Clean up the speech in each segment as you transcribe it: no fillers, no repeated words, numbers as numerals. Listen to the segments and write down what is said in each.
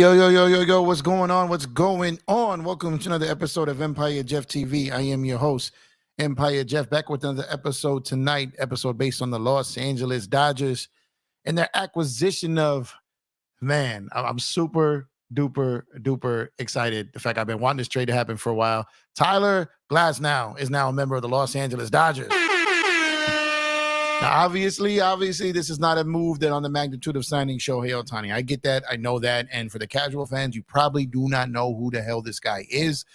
Yo, yo, yo, yo, yo, what's going on? What's going on? Welcome to another episode of Empire Jeff TV. I am your host, Empire Jeff, back with another episode tonight, episode based on the Los Angeles Dodgers and their acquisition of, man, I'm super duper duper excited. The fact I've been wanting this trade to happen for a while. Tyler Glasnow is now a member of the Los Angeles Dodgers. Now, obviously, this is not a move that on the magnitude of signing Shohei Otani. I get that. I know that. And for the casual fans, you probably do not know who the hell this guy is.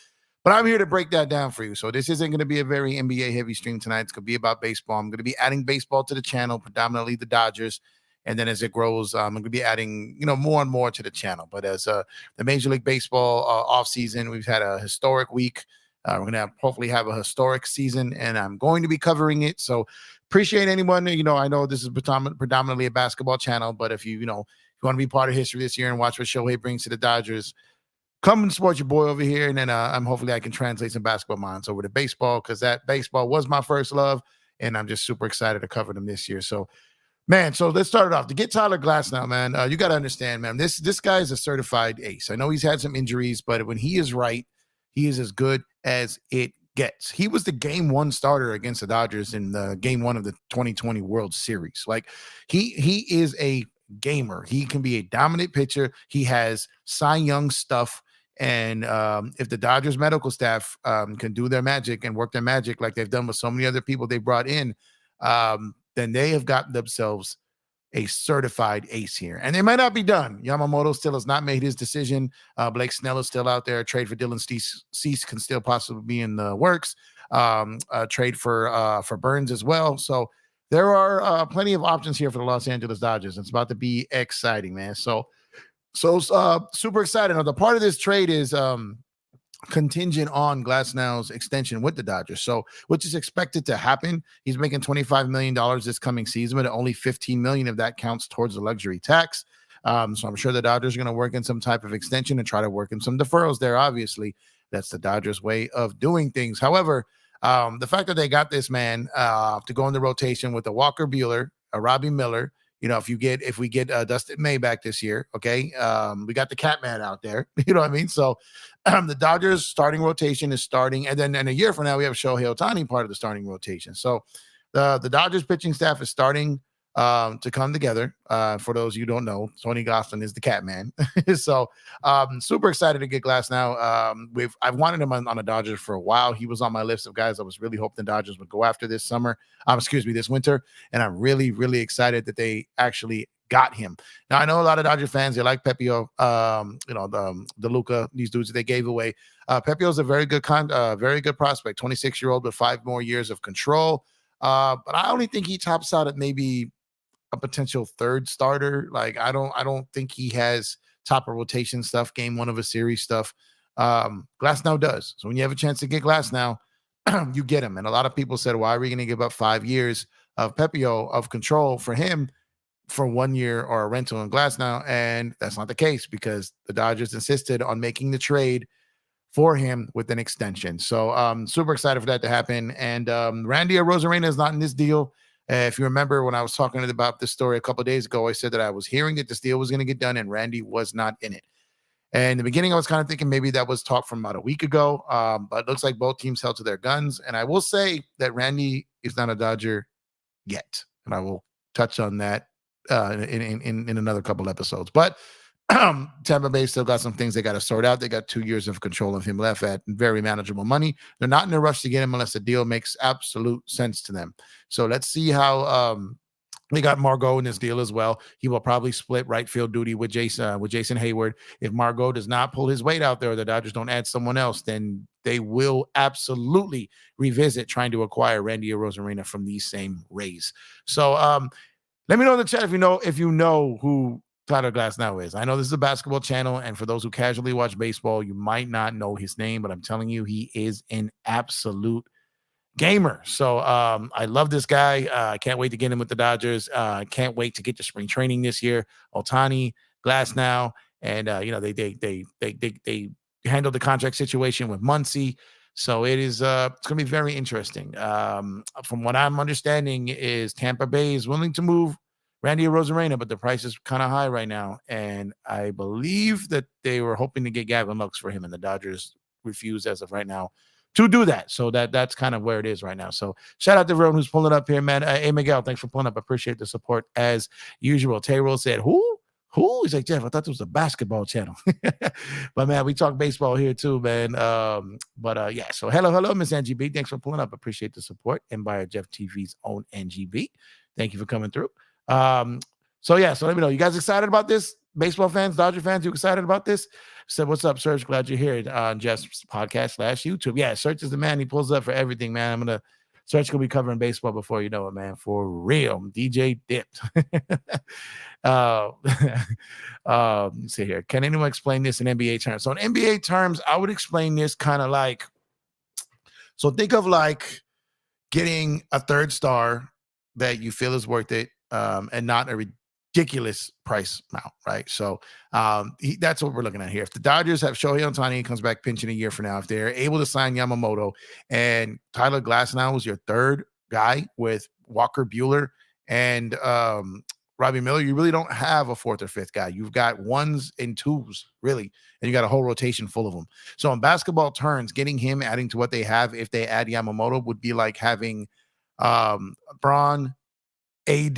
But I'm here to break that down for you. So this isn't going to be a very NBA-heavy stream tonight. It's going to be about baseball. I'm going to be adding baseball to the channel, predominantly the Dodgers. And then as it grows, I'm going to be adding, more and more to the channel. But as the Major League Baseball offseason, we've had a historic week. We're going to hopefully have a historic season, and I'm going to be covering it. So appreciate anyone. I know this is predominantly a basketball channel, but if you want to be part of history this year and watch what Shohei brings to the Dodgers, come and support your boy over here. And then hopefully I can translate some basketball minds over to baseball, because that baseball was my first love, and I'm just super excited to cover them this year. So, man, so let's start it off. To get Tyler Glasnow, man, you got to understand, man, this guy is a certified ace. I know he's had some injuries, but when he is right, he is as good as it gets. He was the game one starter against the Dodgers in the game one of the 2020 World Series. Like, he is a gamer. He can be a dominant pitcher. He has Cy Young stuff. And if the Dodgers medical staff can do their magic and work their magic like they've done with so many other people they brought in, then they have got themselves a certified ace here. And they might not be done. Yamamoto still has not made his decision. Blake Snell is still out there. A trade for Dylan Cease can still possibly be in the works. A trade for Burns as well. So there are plenty of options here for the Los Angeles Dodgers. It's about to be exciting, man. So super excited. Now, the part of this trade is contingent on Glasnow's extension with the Dodgers, so which is expected to happen. He's making $25 million this coming season, but only $15 million of that counts towards the luxury tax. So I'm sure the Dodgers are going to work in some type of extension and try to work in some deferrals there. Obviously, that's the Dodgers' way of doing things. However, the fact that they got this man to go in the rotation with a Walker Buehler, a Robbie Miller. If we get Dustin May back this year, okay, we got the Catman out there. You know what I mean? So the Dodgers starting rotation is starting, and then in a year from now we have Shohei Otani part of the starting rotation. So the Dodgers pitching staff is starting to come together. For those you don't know, Tony Gonsolin is the Catman. So super excited to get Glasnow. I've wanted him on the Dodgers for a while. He was on my list of guys I was really hoping the Dodgers would go after this winter. And I'm really, really excited that they actually got him. Now, I know a lot of Dodger fans, they like Pepio, the Luca, these dudes that they gave away. Pepio's a very good prospect, 26-year-old with 5 more years of control. But I only think he tops out at maybe a potential third starter. Like, I don't think he has top of rotation stuff, game one of a series stuff. Glasnow does. So when you have a chance to get Glasnow, you get him. And a lot of people said, why are we going to give up 5 years of Pepio of control for him for 1 year or a rental in Glasnow? And that's not the case, because the Dodgers insisted on making the trade for him with an extension. So super excited for that to happen. And Randy Arozarena is not in this deal. If you remember when I was talking about this story a couple of days ago, I said that I was hearing that this deal was going to get done and Randy was not in it. And in the beginning, I was kind of thinking maybe that was talk from about a week ago, but it looks like both teams held to their guns. And I will say that Randy is not a Dodger yet. And I will touch on that in another couple episodes. But Tampa Bay still got some things they got to sort out. They got 2 years of control of him left at very manageable money. They're not in a rush to get him unless the deal makes absolute sense to them. So let's see how they got Margot in this deal as well. He will probably split right field duty with Jason Hayward. If Margot does not pull his weight out there, or the Dodgers don't add someone else, then they will absolutely revisit trying to acquire Randy Arozarena from these same Rays. So let me know in the chat if you know who Tyler Glasnow is. I know this is a basketball channel, and for those who casually watch baseball, you might not know his name, but I'm telling you, he is an absolute gamer. So I love this guy. I can't wait to get him with the Dodgers. Can't wait to get to spring training this year. Otani, Glasnow, and they handled the contract situation with Muncy. So it's going to be very interesting. From what I'm understanding is Tampa Bay is willing to move Randy Rosarena, but the price is kind of high right now. And I believe that they were hoping to get Gavin Lux for him, and the Dodgers refused as of right now to do that. So that's kind of where it is right now. So shout out to everyone who's pulling up here, man. Hey, Miguel, thanks for pulling up. I appreciate the support as usual. Tayrell said, who? He's like, Jeff, I thought this was a basketball channel. But, man, we talk baseball here too, man. Yeah, so hello, Miss NGB. Thanks for pulling up. Appreciate the support. And by Jeff TV's own NGB. Thank you for coming through. So let me know. You guys excited about this? Baseball fans, Dodger fans, you excited about this? Said, what's up, Serge? Glad you're here on Jeff's podcast / YouTube. Yeah, Serge is the man. He pulls up for everything, man. Serge will be covering baseball before you know it, man. For real. DJ dipped. Let's see here. Can anyone explain this in NBA terms? So in NBA terms, I would explain this kind of like, so think of like getting a third star that you feel is worth it, and not a ridiculous price amount, right? So that's what we're looking at here. If the Dodgers have Shohei Otani, comes back pinching a year from now, if they're able to sign Yamamoto and Tyler Glasnow was your third guy with Walker Buehler and Robbie Miller, you really don't have a fourth or fifth guy. You've got ones and twos, really, and you got a whole rotation full of them. So in basketball terms, getting him, adding to what they have, if they add Yamamoto, would be like having Braun, AD,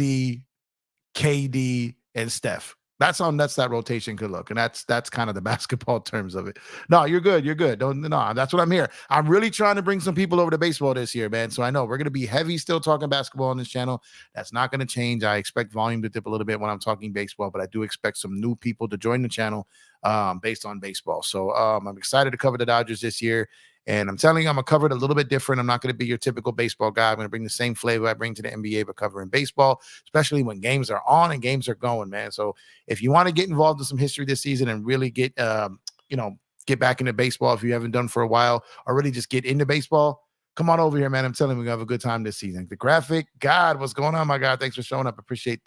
KD, and Steph. That's that rotation could look. And that's kind of the basketball terms of it. No, you're good. That's what I'm here. I'm really trying to bring some people over to baseball this year, man. So I know we're going to be heavy still talking basketball on this channel. That's not going to change. I expect volume to dip a little bit when I'm talking baseball, but I do expect some new people to join the channel based on baseball. So I'm excited to cover the Dodgers this year. And I'm telling you, I'm going to cover it a little bit different. I'm not going to be your typical baseball guy. I'm going to bring the same flavor I bring to the NBA, but covering baseball, especially when games are on and games are going, man. So if you want to get involved in some history this season and really get back into baseball, if you haven't done for a while, or really just get into baseball, come on over here, man. I'm telling you, we're going to have a good time this season. The graphic, God, what's going on, my God? Thanks for showing up. Appreciate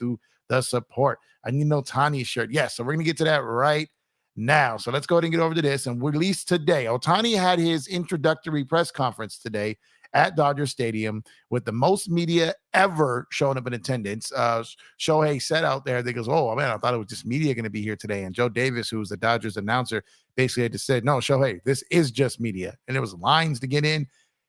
the support. I need no Otani shirt. Yes, so we're going to get to that right now. So let's go ahead and get over to this. And released today, Otani had his introductory press conference today at Dodger Stadium with the most media ever showing up in attendance. Shohei said out there, they goes, oh man, I thought it was just media going to be here today. And Joe Davis, who was the Dodgers announcer, basically had to say, no, Shohei, this is just media. And there was lines to get in.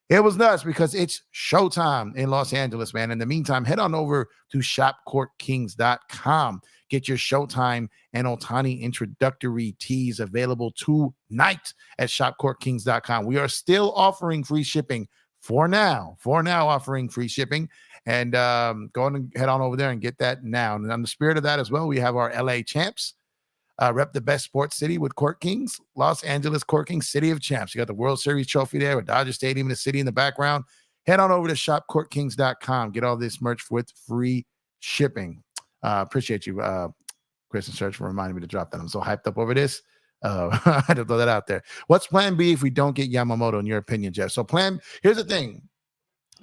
It was nuts because it's showtime in Los Angeles, man. In the meantime, head on over to shopcourtkings.com. Get your Showtime and Otani introductory tees available tonight at shopcourtkings.com. We are still offering free shipping for now, offering free shipping. And go and head on over there and get that now. And on the spirit of that as well, we have our LA champs. Rep the best sports city with Court Kings, Los Angeles Court Kings, City of Champs. You got the World Series trophy there with Dodger Stadium and the city in the background. Head on over to shopcourtkings.com. Get all this merch with free shipping. Appreciate you, Chris and Church, for reminding me to drop that. I'm so hyped up over this. I had to throw that out there. What's plan B if we don't get Yamamoto, in your opinion, Jeff? So here's the thing.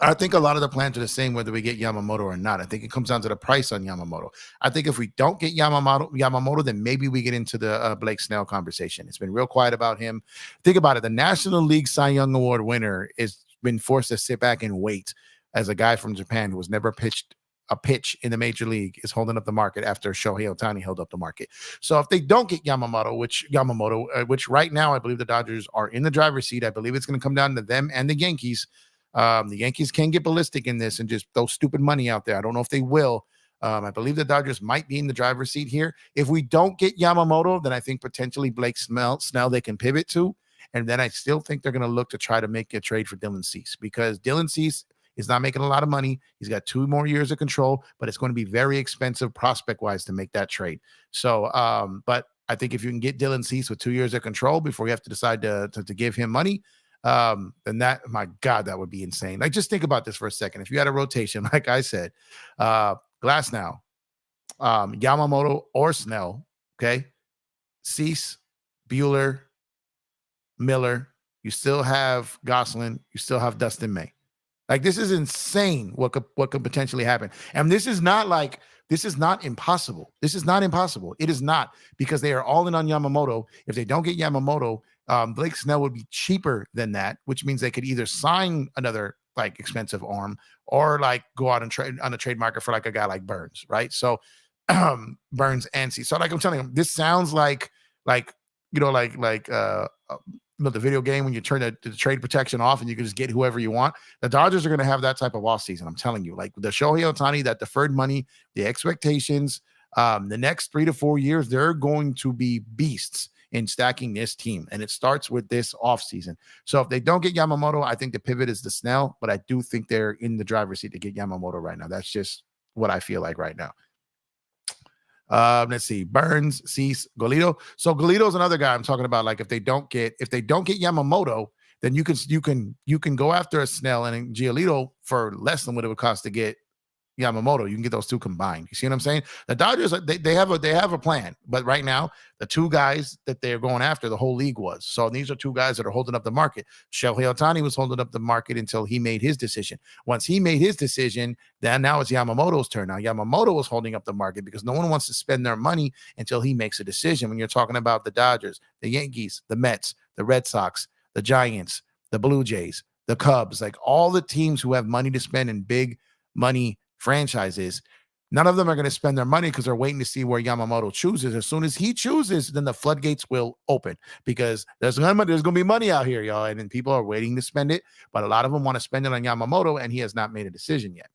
I think a lot of the plans are the same whether we get Yamamoto or not. I think it comes down to the price on Yamamoto. I think if we don't get Yamamoto, then maybe we get into the Blake Snell conversation. It's been real quiet about him. Think about it. The National League Cy Young Award winner has been forced to sit back and wait as a guy from Japan who was never pitched a pitch in the major league is holding up the market after Shohei Otani held up the market. So if they don't get Yamamoto, which right now I believe the Dodgers are in the driver's seat, I believe it's going to come down to them and the Yankees. The Yankees can get ballistic in this and just throw stupid money out there. I don't know if they will. I believe the Dodgers might be in the driver's seat here. If we don't get Yamamoto, then I think potentially Blake Snell they can pivot to. And then I still think they're going to look to try to make a trade for Dylan Cease, because Dylan Cease is not making a lot of money. He's got 2 more years of control, but it's going to be very expensive prospect-wise to make that trade. So, but I think if you can get Dylan Cease with 2 years of control before you have to decide to give him money, then that, my God, that would be insane. Like, just think about this for a second. If you had a rotation, like I said, Glasnow, Yamamoto or Snell, okay, Cease, Buehler, Miller, you still have Gosselin, you still have Dustin May. Like, this is insane what could potentially happen. And this is not impossible. This is not impossible. It is not, because they are all in on Yamamoto. If they don't get Yamamoto, Blake Snell would be cheaper than that, which means they could either sign another like expensive arm, or like go out and trade on the trade market for like a guy like Burns, right? So Burns and C. So like I'm telling you, this sounds like you know the video game when you turn the trade protection off and you can just get whoever you want. The Dodgers are going to have that type of offseason. I'm telling you, like the Shohei Otani, that deferred money, the expectations, the next 3 to 4 years, they're going to be beasts in stacking this team. And it starts with this offseason. So if they don't get Yamamoto, I think the pivot is the Snell, but I do think they're in the driver's seat to get Yamamoto right now. That's just what I feel like right now. Let's see, Burns, Cease, Golito. So Golito's another guy I'm talking about. Like if they don't get Yamamoto, then you can go after a Snell and Giolito for less than what it would cost to get Yamamoto. You can get those two combined. You see what I'm saying? The Dodgers, they have a plan, but right now the two guys that they're going after, the whole league was. So these are two guys that are holding up the market. Shohei Otani was holding up the market until he made his decision. Once he made his decision, then now it's Yamamoto's turn. Now Yamamoto was holding up the market because no one wants to spend their money until he makes a decision. When you're talking about the Dodgers, the Yankees, the Mets, the Red Sox, the Giants, the Blue Jays, the Cubs, like all the teams who have money to spend in big money franchises, none of them are going to spend their money because they're waiting to see where Yamamoto chooses. As soon as he chooses, then the floodgates will open because there's going to be money out here, y'all, and then people are waiting to spend it, but a lot of them want to spend it on Yamamoto, and he has not made a decision yet.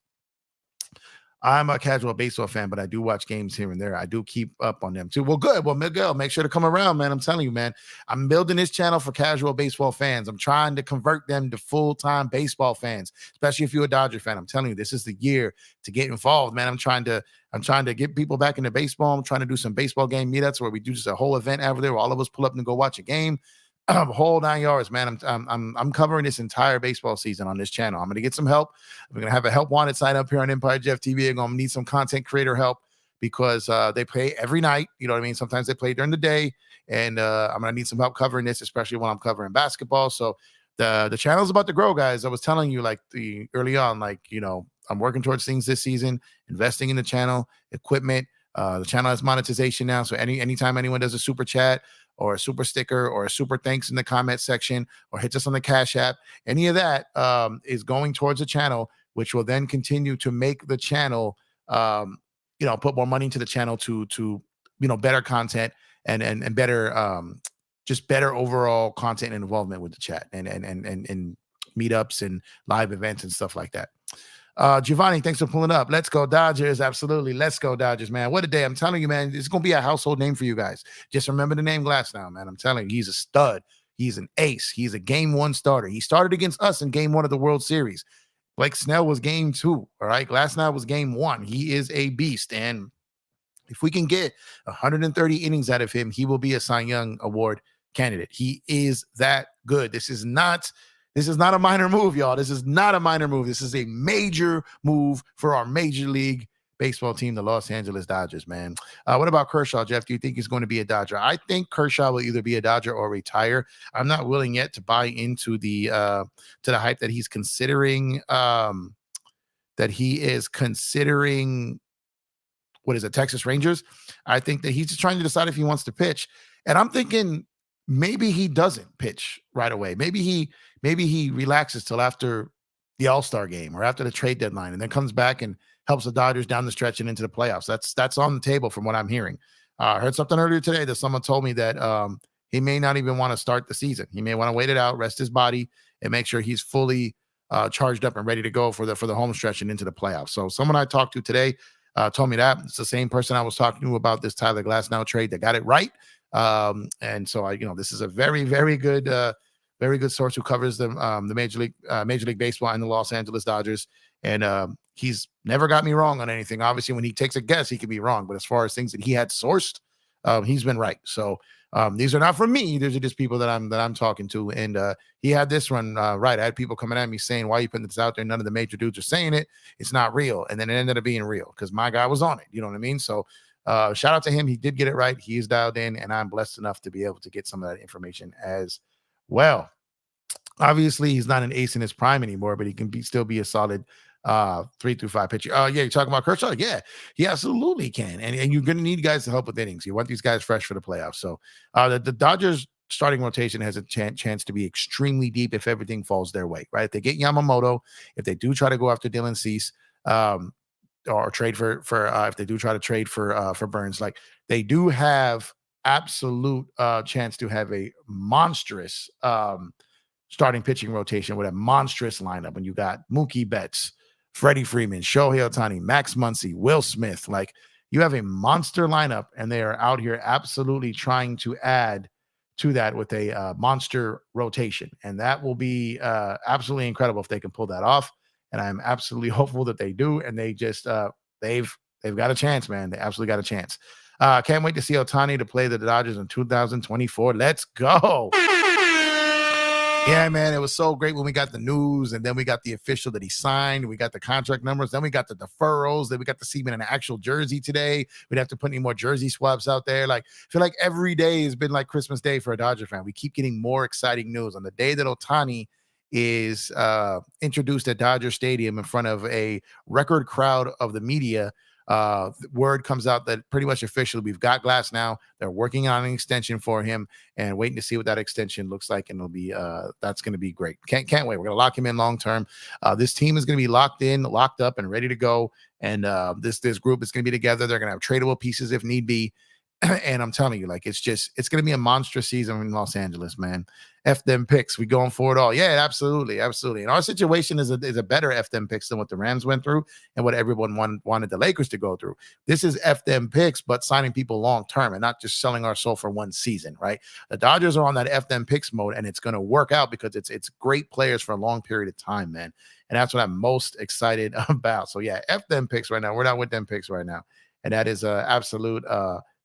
I'm a casual baseball fan, but I do watch games here and there. I do keep up on them too. Well, good. Well, Miguel, make sure to come around, man. I'm telling you, man, I'm building this channel for casual baseball fans. I'm trying to convert them to full-time baseball fans, especially if you're a Dodger fan. I'm telling you, this is the year to get involved, man. I'm trying to get people back into baseball. I'm trying to do some baseball game meetups where we do just a whole event over there where all of us pull up and go watch a game. Whole 9 yards, man. I'm covering this entire baseball season on this channel. I'm going to get some help. We're going to have a help wanted sign up here on Empire Jeff TV. I'm going to need some content creator help because they play every night. You know what I mean? Sometimes they play during the day, and I'm going to need some help covering this, especially when I'm covering basketball. So the channel's about to grow, guys. I was telling you early on, I'm working towards things this season, investing in the channel, equipment. The channel has monetization now. So anytime anyone does a super chat or a super sticker or a super thanks in the comment section or hits us on the Cash App, any of that is going towards the channel, which will then continue to make the channel, put more money into the channel to better content and better, just better overall content and involvement with the chat and meetups and live events and stuff like that. Giovanni, thanks for pulling up. Let's go Dodgers. Absolutely. Let's go Dodgers, man. What a day. I'm telling you, man, it's going to be a household name for you guys. Just remember the name Glasnow, man. I'm telling you, he's a stud. He's an ace. He's a game one starter. He started against us in game one of the World Series. Blake Snell was game two. All right. Glasnow was game one. He is a beast. And if we can get 130 innings out of him, he will be a Cy Young Award candidate. He is that good. This is not a minor move, y'all. This is not a minor move. This is a major move for our Major League Baseball team, the Los Angeles Dodgers, man. What about Kershaw, Jeff? Do you think he's going to be a Dodger? I think Kershaw will either be a Dodger or retire. I'm not willing yet to buy into the hype that he's considering. What is it, Texas Rangers? I think that he's just trying to decide if he wants to pitch. And I'm thinking maybe he doesn't pitch right away. Maybe he relaxes till after the All-Star game or after the trade deadline and then comes back and helps the Dodgers down the stretch and into the playoffs. That's on the table from what I'm hearing. I heard something earlier today that someone told me that he may not even want to start the season. He may want to wait it out, rest his body, and make sure he's fully charged up and ready to go for the home stretch and into the playoffs. So someone I talked to today told me that. It's the same person I was talking to about this Tyler Glasnow trade that got it right. And so this is a very, very good source who covers the Major League Baseball and the Los Angeles Dodgers. And he's never got me wrong on anything. Obviously, when he takes a guess, he can be wrong. But as far as things that he had sourced, he's been right. So these are not from me. These are just people that I'm talking to. And he had this one right. I had people coming at me saying, "Why are you putting this out there? None of the major dudes are saying it. It's not real." And then it ended up being real because my guy was on it. You know what I mean? So shout out to him. He did get it right. He is dialed in, and I'm blessed enough to be able to get some of that information as well. Obviously, he's not an ace in his prime anymore, but he can still be a solid 3 through 5 pitcher. Yeah, you're talking about Kershaw? Yeah, he absolutely can. And you're going to need guys to help with innings. You want these guys fresh for the playoffs. So the Dodgers starting rotation has a chance to be extremely deep if everything falls their way, right? If they get Yamamoto, if they do try to go after Dylan Cease, or trade for if they do try to trade for Burns, like they do have absolute chance to have a monstrous starting pitching rotation with a monstrous lineup. And you got Mookie Betts, Freddie Freeman, Shohei Otani, Max Muncy, Will Smith. Like you have a monster lineup, and they are out here absolutely trying to add to that with a monster rotation. And that will be absolutely incredible if they can pull that off. And I'm absolutely hopeful that they do. And they just they've got a chance, man. They absolutely got a chance. Can't wait to see Otani to play the Dodgers in 2024. Let's go. Yeah, man, it was so great when we got the news, and then we got the official that he signed. We got the contract numbers. Then we got the deferrals. Then we got to see him in an actual jersey today. We'd have to put any more jersey swaps out there. Like, I feel like every day has been like Christmas Day for a Dodger fan. We keep getting more exciting news. On the day that Otani is introduced at Dodger Stadium in front of a record crowd of the media, word comes out that pretty much officially we've got Glasnow. They're working on an extension for him and waiting to see what that extension looks like. And it'll be that's going to be great. Can't wait. We're going to lock him in long term. This team is going to be locked up and ready to go. And this group is going to be together. They're going to have tradable pieces if need be. And I'm telling you, like, it's going to be a monstrous season in Los Angeles, man. F them picks. We going for it all. Yeah, absolutely. Absolutely. And our situation is a better F them picks than what the Rams went through and what everyone wanted the Lakers to go through. This is F them picks, but signing people long term and not just selling our soul for one season, right? The Dodgers are on that F them picks mode, and it's going to work out because it's great players for a long period of time, man. And that's what I'm most excited about. So yeah, F them picks right now. We're not with them picks right now. And that is an absolute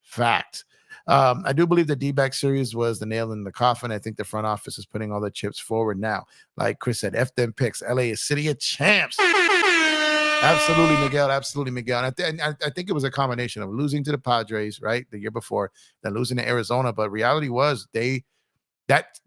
fact. I do believe the D-back series was the nail in the coffin. I think the front office is putting all the chips forward now. Like Chris said, F them picks. LA is city of champs. Absolutely, Miguel. Absolutely, Miguel. And I think it was a combination of losing to the Padres, right, the year before, then losing to Arizona. But reality was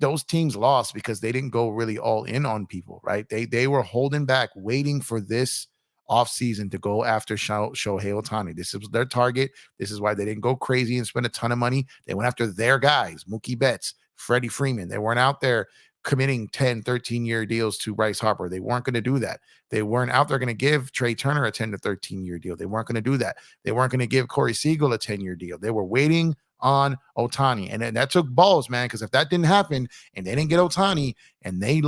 those teams lost because they didn't go really all in on people, right? They were holding back, waiting for this offseason to go after Shohei Otani. This is their target. This is why they didn't go crazy and spend a ton of money. They went after their guys, Mookie Betts, Freddie Freeman. They weren't out there committing 10, 13-year deals to Bryce Harper. They weren't going to do that. They weren't out there going to give Trey Turner a 10 to 13-year deal. They weren't going to do that. They weren't going to give Corey Seager a 10-year deal. They were waiting on Otani. And that took balls, man, because if that didn't happen and they didn't get Otani and they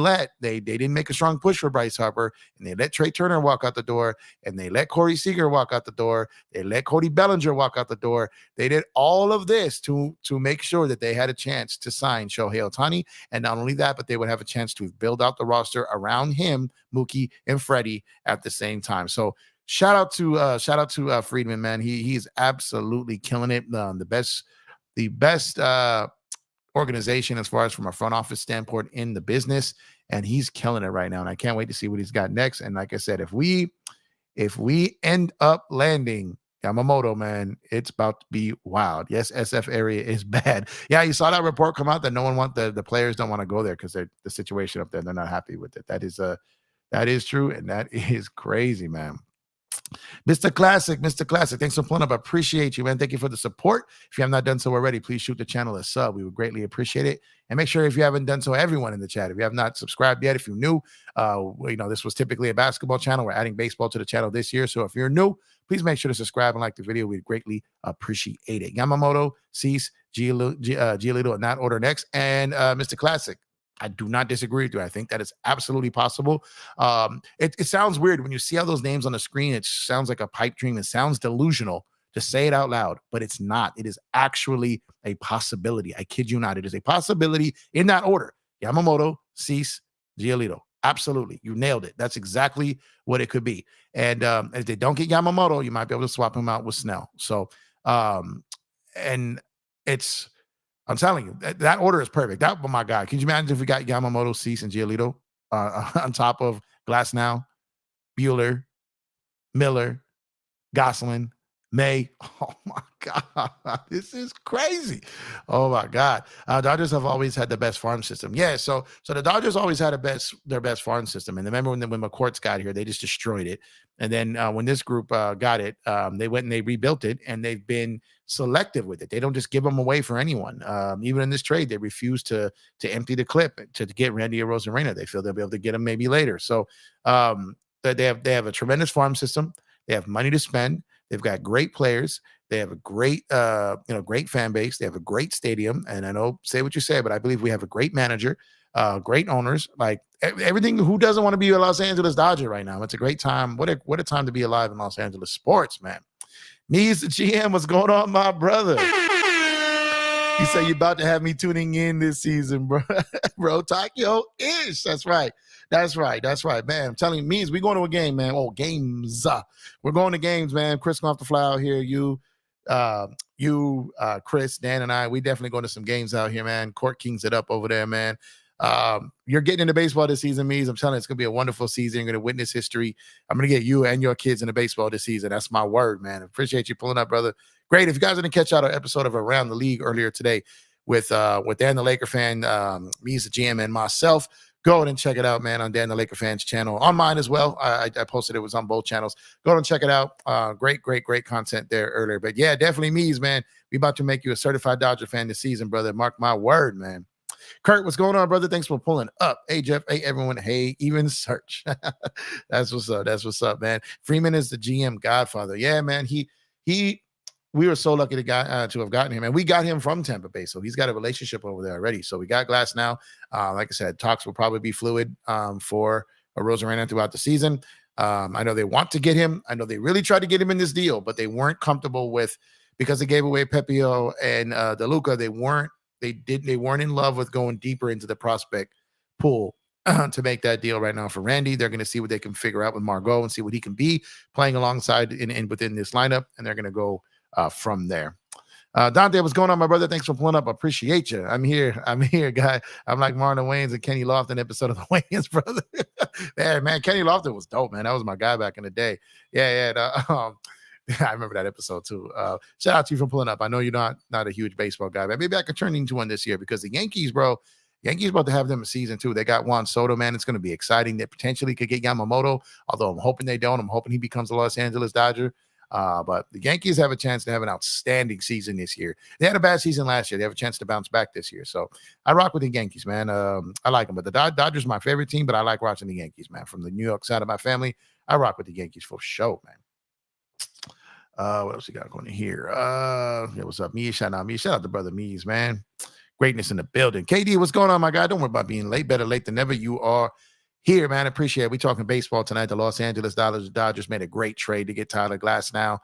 didn't make a strong push for Bryce Harper and they let Trey Turner walk out the door and they let Corey Seager walk out the door, they let Cody Bellinger walk out the door. They did all of this to make sure that they had a chance to sign Shohei Otani. And not only that, but they would have a chance to build out the roster around him, Mookie and Freddie at the same time. So shout out to Friedman, man. He's absolutely killing it. The best organization as far as from a front office standpoint in the business, and he's killing it right now. And I can't wait to see what he's got next. And like I said, if we end up landing Yamamoto, man, it's about to be wild. Yes, SF area is bad. Yeah, you saw that report come out that no one the players don't want to go there because the situation up there, they're not happy with it. That is true, and that is crazy, man. Mr. Classic, thanks for pulling up. I appreciate you, man. Thank you for the support. If you have not done so already, please shoot the channel a sub. We would greatly appreciate it. And make sure if you haven't done so, everyone in the chat, if you have not subscribed yet, if you're new, this was typically a basketball channel. We're adding baseball to the channel this year. So if you're new, please make sure to subscribe and like the video. We'd greatly appreciate it. Yamamoto, Cease, Giolito in that order next. And Mr. Classic, I do not disagree with you. I think that is absolutely possible. It sounds weird when you see all those names on the screen. It sounds like a pipe dream. It sounds delusional to say it out loud, but it's not. It is actually a possibility. I kid you not. It is a possibility in that order. Yamamoto, Cease, Giolito. Absolutely. You nailed it. That's exactly what it could be. And if they don't get Yamamoto, you might be able to swap him out with Snell. So, and it's, I'm telling you, that order is perfect. That, oh my God, can you imagine if we got Yamamoto, Cease, and Giolito on top of Glasnow, Buehler, Miller, Gosselin, May. Oh my God, this is crazy. Oh my God, Dodgers have always had the best farm system. Yeah, so the Dodgers always had their best farm system. And remember when McCourts got here, they just destroyed it. And then when this group got it, they went and they rebuilt it, and they've been selective with it. They don't just give them away for anyone. Even in this trade, they refuse to empty the clip to get Randy Arozarena. They feel they'll be able to get him maybe later. So they have a tremendous farm system. They have money to spend. They've got great players. They have a great, great fan base. They have a great stadium. And I know, say what you say, but I believe we have a great manager, great owners, like everything. Who doesn't want to be a Los Angeles Dodger right now? It's a great time. What a time to be alive in Los Angeles sports, man. Me's the GM. What's going on, my brother? You say you're about to have me tuning in this season, bro. Bro, Tokyo-ish. That's right. Man, I'm telling you, Me's, we going to a game, man. Oh, games. We're going to games, man. Chris going to have to fly out here. Chris, Dan, and I, we definitely going to some games out here, man. Court Kings it up over there, man. You're getting into baseball this season, Me's. I'm telling you, it's going to be a wonderful season. You're going to witness history. I'm going to get you and your kids into baseball this season. That's my word, man. Appreciate you pulling up, brother. Great. If you guys didn't catch out our episode of Around the League earlier today with Dan the Laker fan, Me's the GM, and myself, go ahead and check it out, man, on Dan the Laker Fans channel. On mine as well. I posted it. Was on both channels. Go ahead and check it out. Great content there earlier. But yeah, definitely Me's, man. We about to make you a certified Dodger fan this season, brother. Mark my word, man. Kurt, what's going on, brother? Thanks for pulling up. Hey, Jeff. Hey, everyone. Hey, even Search. That's what's up, man. Freeman is the GM godfather. Yeah, man. We were so lucky to have gotten him, and we got him from Tampa Bay, so he's got a relationship over there already. So we got Glasnow. Like I said, talks will probably be fluid for Arozarena throughout the season. I know they want to get him. I know they really tried to get him in this deal, but they weren't comfortable with, because they gave away Pepio and DeLuca. They weren't in love with going deeper into the prospect pool to make that deal right now for Randy. They're going to see what they can figure out with Margot and see what he can be playing alongside in within this lineup, and they're going to go from there. Dante, what's going on, my brother? Thanks for pulling up. I appreciate you. I'm here, guy. I'm like Marlon Wayans and Kenny Lofton episode of the Wayans, brother. man, Kenny Lofton was dope, man. That was my guy back in the day. Yeah. I remember that episode too. Shout out to you for pulling up. I know you're not a huge baseball guy, but maybe I could turn into one this year, because the Yankees, bro, about to have them a season too. They got Juan Soto, man. It's going to be exciting. They potentially could get Yamamoto, although I'm hoping they don't. I'm hoping he becomes a Los Angeles Dodger. But the Yankees have a chance to have an outstanding season this year. They had a bad season last year. They have a chance to bounce back this year. So I rock with the Yankees, man. I like them. But the Dodgers are my favorite team, but I like watching the Yankees, man. From the New York side of my family, I rock with the Yankees for sure, man. What else we got going in here? What's up, me? Shout out to brother Mees, man. Greatness in the building. KD, what's going on, my guy? Don't worry about being late. Better late than never. You are here, man. I appreciate it. We talking baseball tonight. The Los Angeles Dodgers made a great trade to get Tyler Glasnow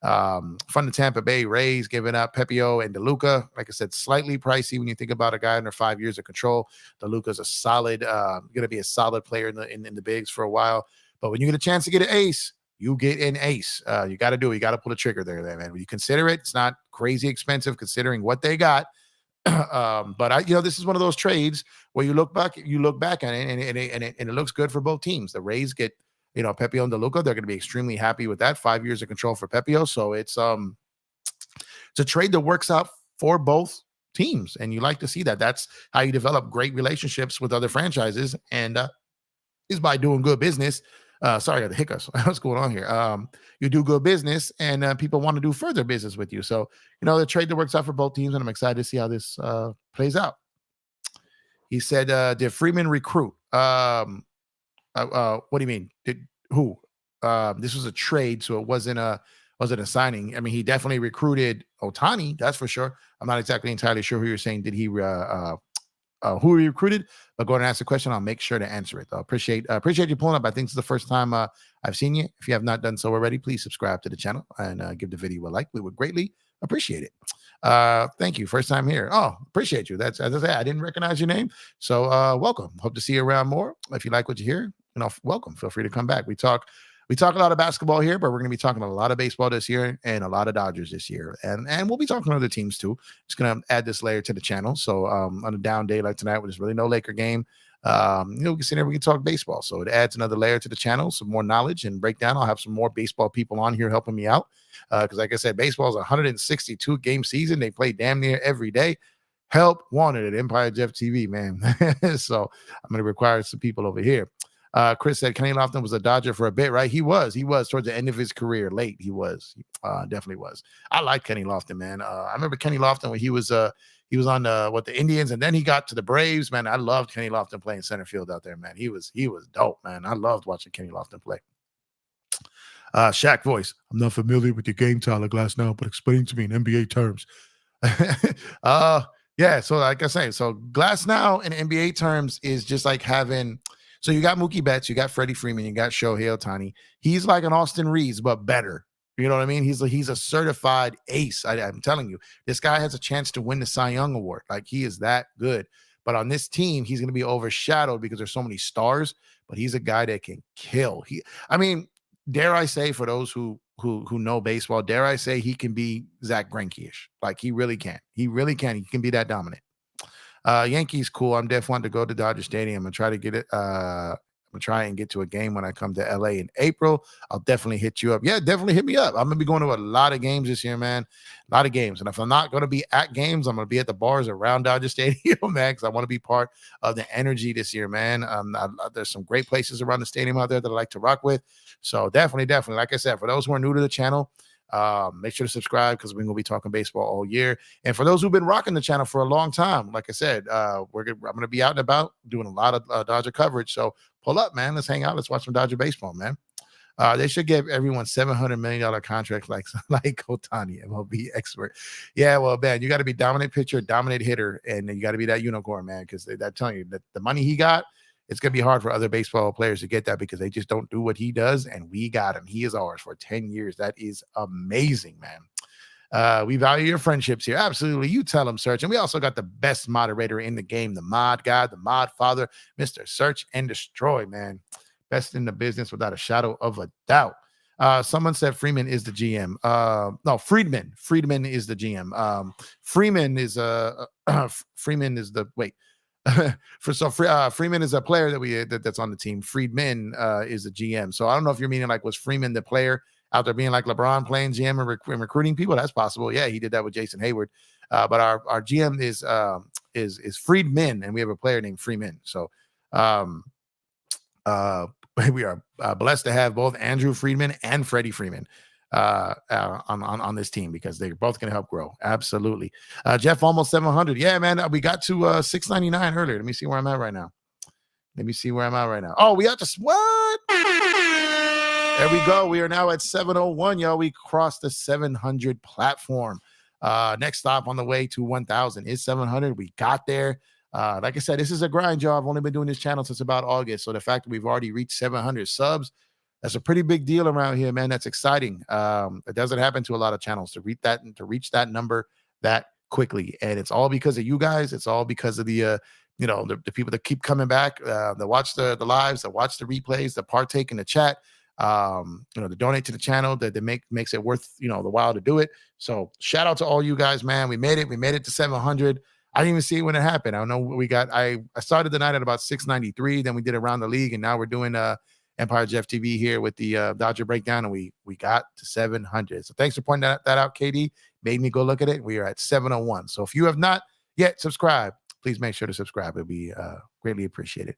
from the Tampa Bay Rays, giving up Pepio and DeLuca. Like I said, slightly pricey when you think about a guy under 5 years of control. DeLuca's a solid, going to be a solid player in the bigs for a while. But when you get a chance to get an ace, you get an ace. You got to do it. You got to pull the trigger there, man. When you consider it, it's not crazy expensive considering what they got. But this is one of those trades where you look back at it, and it looks good for both teams. The Rays get, Pepio and DeLuca. They're going to be extremely happy with that. 5 years of control for Pepio. So it's a trade that works out for both teams, and you like to see that. That's how you develop great relationships with other franchises, and is by doing good business. Sorry, I got the hiccups. What's going on here? You do good business, and people want to do further business with you. So, the trade that works out for both teams, and I'm excited to see how this plays out. He said, did Freeman recruit? What do you mean? Who? This was a trade, so it wasn't a signing. I mean, he definitely recruited Otani, that's for sure. I'm not exactly entirely sure who you're saying. Did he who he recruited? But go ahead and ask the question. I'll make sure to answer it. I appreciate you pulling up. I think it's the first time I've seen you. If you have not done so already, please subscribe to the channel and give the video a like. We would greatly appreciate it. Thank you. First time here. Oh, appreciate you. That's, as I say, I didn't recognize your name. So welcome. Hope to see you around more. If you like what you hear, welcome. Feel free to come back. We talk a lot of basketball here, but we're going to be talking a lot of baseball this year and a lot of Dodgers this year. And we'll be talking to other teams too. Just going to add this layer to the channel. So on a down day like tonight, where there's really no Laker game, We can sit there, we can talk baseball. So it adds another layer to the channel, some more knowledge and breakdown. I'll have some more baseball people on here helping me out. Because like I said, baseball is a 162 game season. They play damn near every day. Help wanted at Empire Jeff TV, man. So I'm going to require some people over here. Chris said Kenny Lofton was a Dodger for a bit, right? He was towards the end of his career. Late, he was. Definitely was. I like Kenny Lofton, man. I remember Kenny Lofton when he was on the Indians, and then he got to the Braves. Man, I loved Kenny Lofton playing center field out there, man. He was dope, man. I loved watching Kenny Lofton play. Shaq voice. I'm not familiar with your game, Tyler Glasnow, but explain to me in NBA terms. Yeah. So like I say, so Glasnow in NBA terms is just like having. So you got Mookie Betts, you got Freddie Freeman, you got Shohei Otani. He's like an Austin Reeves, but better. You know what I mean? He's a certified ace. I'm telling you, this guy has a chance to win the Cy Young Award. Like, he is that good. But on this team, he's going to be overshadowed because there's so many stars. But he's a guy that can kill. Dare I say, for those who know baseball, dare I say he can be Zach Greinke-ish. Like, he really can. He really can. He can be that dominant. Yankees, cool. I'm definitely want to go to Dodger Stadium and try to get it. I'm gonna try and get to a game when I come to LA in April. I'll definitely hit you up. Yeah, definitely hit me up. I'm gonna be going to a lot of games this year, man. A lot of games. And if I'm not gonna be at games, I'm gonna be at the bars around Dodger Stadium, man, because I want to be part of the energy this year, man. There's some great places around the stadium out there that I like to rock with. So definitely. Like I said, for those who are new to the channel, make sure to subscribe because we're gonna be talking baseball all year. And for those who've been rocking the channel for a long time, like I said, I'm gonna be out and about doing a lot of Dodger coverage. So pull up, man. Let's hang out. Let's watch some Dodger baseball, man. They should give everyone $700 million contracts like Otani, MLB expert. Yeah, well, man, you got to be dominant pitcher, dominant hitter, and you got to be that unicorn, man. Because they're telling you that the money he got, it's going to be hard for other baseball players to get that because they just don't do what he does, and we got him. He is ours for 10 years. That is amazing, man. We value your friendships here. Absolutely. You tell them, Search. And we also got the best moderator in the game, the mod guy, the mod father, Mr. Search and Destroy, man. Best in the business without a shadow of a doubt. Someone said Freeman is the GM. No, Friedman. Friedman is the GM. Freeman is Freeman is a player that's on the team. Friedman is the GM. So I don't know if you're meaning like, was Freeman the player out there being like LeBron playing GM and recruiting people? That's possible. Yeah, he did that with Jason Hayward. But our GM is Friedman, and we have a player named Freeman. So we are blessed to have both Andrew Friedman and Freddie Freeman on this team because they're both going to help grow. Absolutely. Jeff, almost 700. Yeah, man, we got to 699 earlier. Let me see where I'm at right now. Oh, we have to what? There we go. We are now at 701, y'all. We crossed the 700 platform. Next stop on the way to 1,000 is 700. We got there. Like I said, this is a grind, y'all. I've only been doing this channel since about August. So the fact that we've already reached 700 subs, that's a pretty big deal around here, man. That's exciting. It doesn't happen to a lot of channels to reach that number that quickly. And it's all because of you guys. It's all because of the people that keep coming back, that watch the lives, that watch the replays, that partake in the chat, to donate to the channel, that makes it worth, the while to do it. So shout out to all you guys, man. We made it to 700. I didn't even see it when it happened. I don't know. I started the night at about 693. Then we did around the league, and now we're doing Empire Jeff TV here with the Dodger breakdown, and we got to 700. So thanks for pointing that out, KD. Made me go look at it. We are at 701. So if you have not yet subscribed, please make sure to subscribe. It'll be greatly appreciated.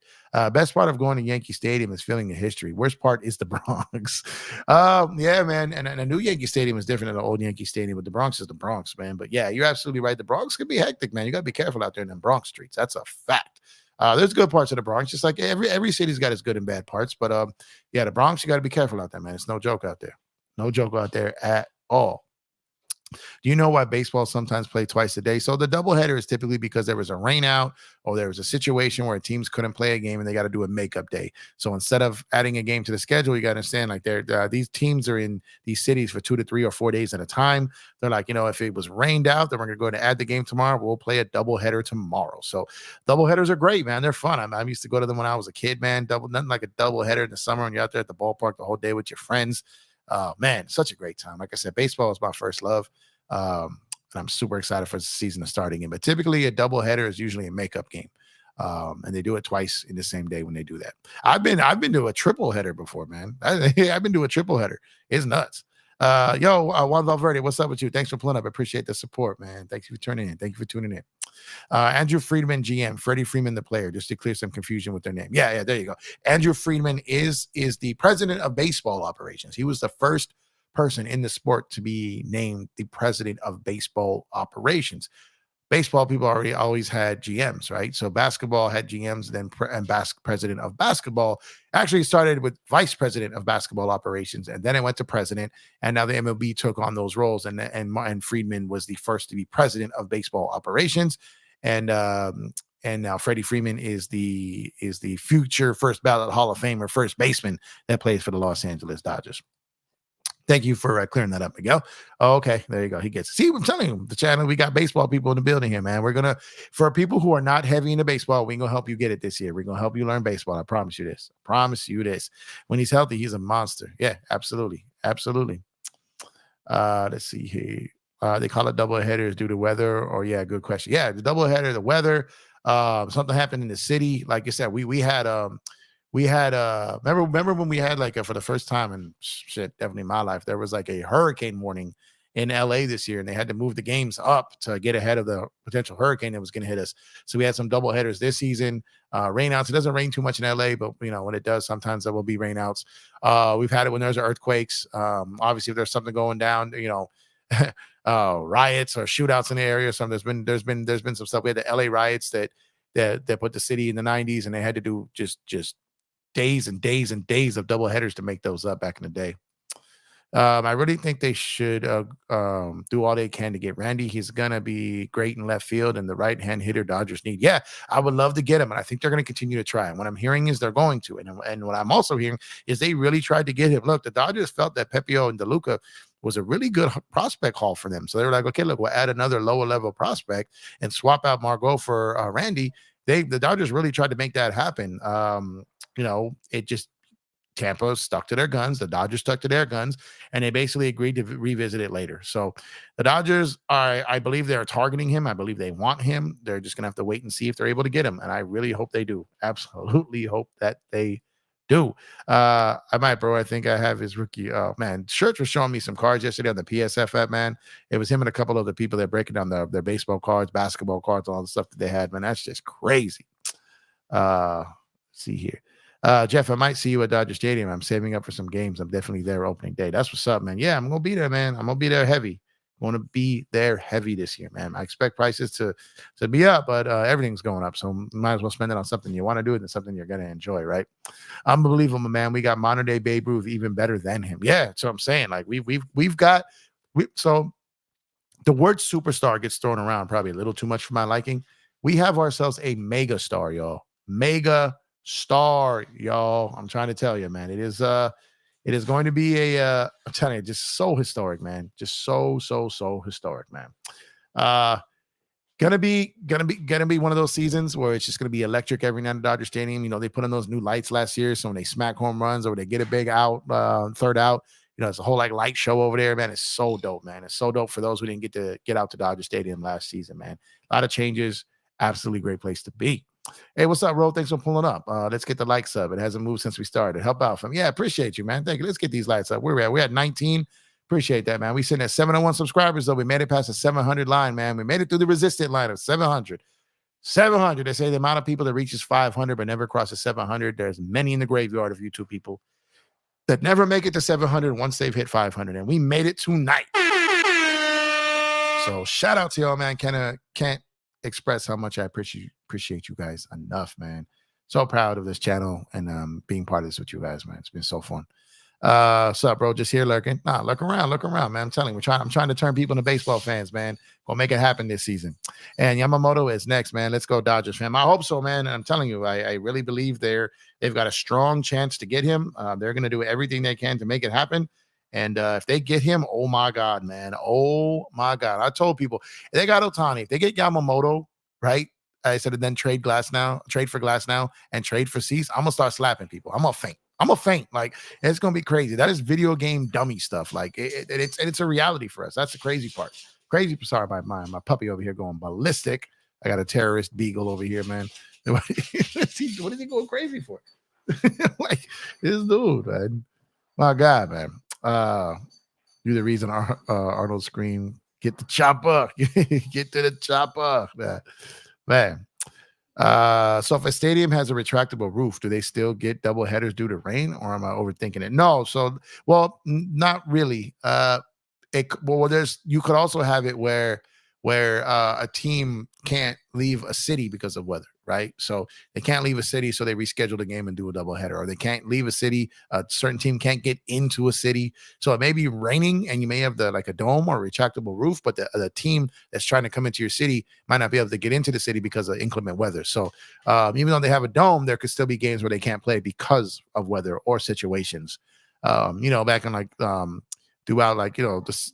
Best part of going to Yankee Stadium is feeling the history. Worst part is the Bronx. Yeah, man. And a new Yankee Stadium is different than an old Yankee Stadium, but the Bronx is the Bronx, man. But yeah, you're absolutely right. The Bronx can be hectic, man. You got to be careful out there in them Bronx streets. That's a fact. There's good parts of the Bronx, just like every city's got its good and bad parts. But yeah, the Bronx, you got to be careful out there, man. It's no joke out there. No joke out there at all. Do you know why baseball sometimes play twice a day? So the doubleheader is typically because there was a rain out or there was a situation where teams couldn't play a game and they got to do a makeup day. So instead of adding a game to the schedule, you got to understand, like, these teams are in these cities for 2 to 3 or 4 days at a time. They're like, if it was rained out, then we're going to go ahead and add the game tomorrow. We'll play a doubleheader tomorrow. So doubleheaders are great, man. They're fun. I used to go to them when I was a kid, man. Nothing like a doubleheader in the summer when you're out there at the ballpark the whole day with your friends. Man, such a great time. Like I said, baseball is my first love. And I'm super excited for the season to start again. But typically a doubleheader is usually a makeup game. And they do it twice in the same day when they do that. I've been to a triple header before, man. I've been to a triple header. It's nuts. Juan Valverde, what's up with you? Thanks for pulling up. I appreciate the support, man. Thanks for turning in. Thank you for tuning in. Andrew Friedman, GM, Freddie Freeman, the player, just to clear some confusion with their name. Yeah, there you go. Andrew Friedman is the president of baseball operations. He was the first person in the sport to be named the president of baseball operations. Baseball people always had GMs, right? So basketball had GMs, then president of basketball. Actually started with vice president of basketball operations, and then it went to president, and now the MLB took on those roles, and Friedman was the first to be president of baseball operations, and now Freddie Freeman is the future first ballot Hall of Famer first baseman that plays for the Los Angeles Dodgers. Thank you for clearing that up, Miguel. Oh, okay, there you go. He gets. See, I'm telling you, the channel, we got baseball people in the building here, man. We're going to, for people who are not heavy into baseball, we're going to help you get it this year. We're going to help you learn baseball. I promise you this. I promise you this. When he's healthy, he's a monster. Yeah, absolutely. Absolutely. Let's see here. They call it double headers due to weather, or yeah, good question. Yeah, the double header, the weather. Something happened in the city. Like I said, we had remember when we had for the first time in definitely my life, there was like a hurricane warning in LA this year, and they had to move the games up to get ahead of the potential hurricane that was going to hit us. So we had some double headers this season, rainouts. It doesn't rain too much in LA, but when it does, sometimes there will be rainouts. We've had it when there's earthquakes. Obviously if there's something going down, riots or shootouts in the area. There's been some stuff. We had the LA riots that put the city in the 90s, and they had to do just days and days and days of double headers to make those up back in the day. I really think they should do all they can to get Randy. He's going to be great in left field and the right-hand hitter Dodgers need. Yeah, I would love to get him, and I think they're going to continue to try. And what I'm hearing is they're going to. And what I'm also hearing is they really tried to get him. Look, the Dodgers felt that Pepio and DeLuca was a really good prospect haul for them. So they were like, okay, look, we'll add another lower-level prospect and swap out Margot for Randy. The Dodgers really tried to make that happen. It just Tampa stuck to their guns. The Dodgers stuck to their guns, and they basically agreed to revisit it later. So the Dodgers I believe they're targeting him. I believe they want him. They're just going to have to wait and see if they're able to get him. And I really hope they do. Absolutely hope that they do. I might, bro. I think I have his rookie. Oh, man. Shirts was showing me some cards yesterday on the PSF app, man. It was him and a couple of the people that breaking down their baseball cards, basketball cards, all the stuff that they had, man. That's just crazy. Let's see here. Jeff, I might see you at Dodger Stadium. I'm saving up for some games. I'm definitely there opening day. That's what's up, man. Yeah, I'm going to be there, man. I'm going to be there heavy. I'm going to be there heavy this year, man. I expect prices to be up, but everything's going up. So might as well spend it on something you want to do and something you're going to enjoy, right? Unbelievable, man. We got modern day Babe Ruth even better than him. Yeah, that's what I'm saying. Like so the word superstar gets thrown around probably a little too much for my liking. We have ourselves a mega star, y'all. Mega star, y'all. I'm trying to tell you, man. It is going to be I'm telling you, just so historic, man. Just so historic, man. Gonna be one of those seasons where it's just gonna be electric every night at Dodger Stadium. They put in those new lights last year, so when they smack home runs or they get a big out, third out, it's a whole light show over there, man. It's so dope, man. It's so dope for those who didn't get out to Dodger Stadium last season, man. A lot of changes. Absolutely great place to be. Hey, what's up, Ro? Thanks for pulling up. Let's get the likes up. It hasn't moved since we started. Help out from. Yeah, appreciate you, man. Thank you. Let's get these lights up. We're at 19. Appreciate that, man. We sitting at 701 subscribers, though. We made it past the 700 line, man. We made it through the resistant line of 700. 700. They say the amount of people that reaches 500 but never crosses 700. There's many in the graveyard of YouTube people that never make it to 700 once they've hit 500, and we made it tonight. So shout out to y'all, man. Can't express how much I appreciate you guys enough, man. So proud of this channel and being part of this with you guys, man. It's been so fun. What's up, bro? Just here lurking. Nah, look around, man. I'm telling you, I'm trying to turn people into baseball fans, man. Gonna make it happen this season. And Yamamoto is next, man. Let's go Dodgers, fam. I hope so, man. And I'm telling you, I really believe they've got a strong chance to get him. They're gonna do everything they can to make it happen. And if they get him, oh my God, man. Oh my God. I told people they got Otani. If they get Yamamoto, right? I said, and then trade for Glasnow and trade for Cease. I'm gonna start slapping people. I'm gonna faint. Like, it's gonna be crazy. That is video game dummy stuff. Like it's a reality for us. That's the crazy part. Sorry, my puppy over here going ballistic. I got a terrorist beagle over here, man. What is he going crazy for? Like this dude, man. My God, man. You're the reason Arnold screamed, "Get the chopper! Get to the chopper!" Man. So if a stadium has a retractable roof, do they still get double headers due to rain, or am I overthinking it? No. So, well, not really. There's you could also have it where a team can't leave a city because of weather, right? So they can't leave a city, so they reschedule the game and do a doubleheader, or they can't leave a city. A certain team can't get into a city, so it may be raining, and you may have like a dome or a retractable roof, but the team that's trying to come into your city might not be able to get into the city because of inclement weather. So even though they have a dome, there could still be games where they can't play because of weather or situations. Back in throughout,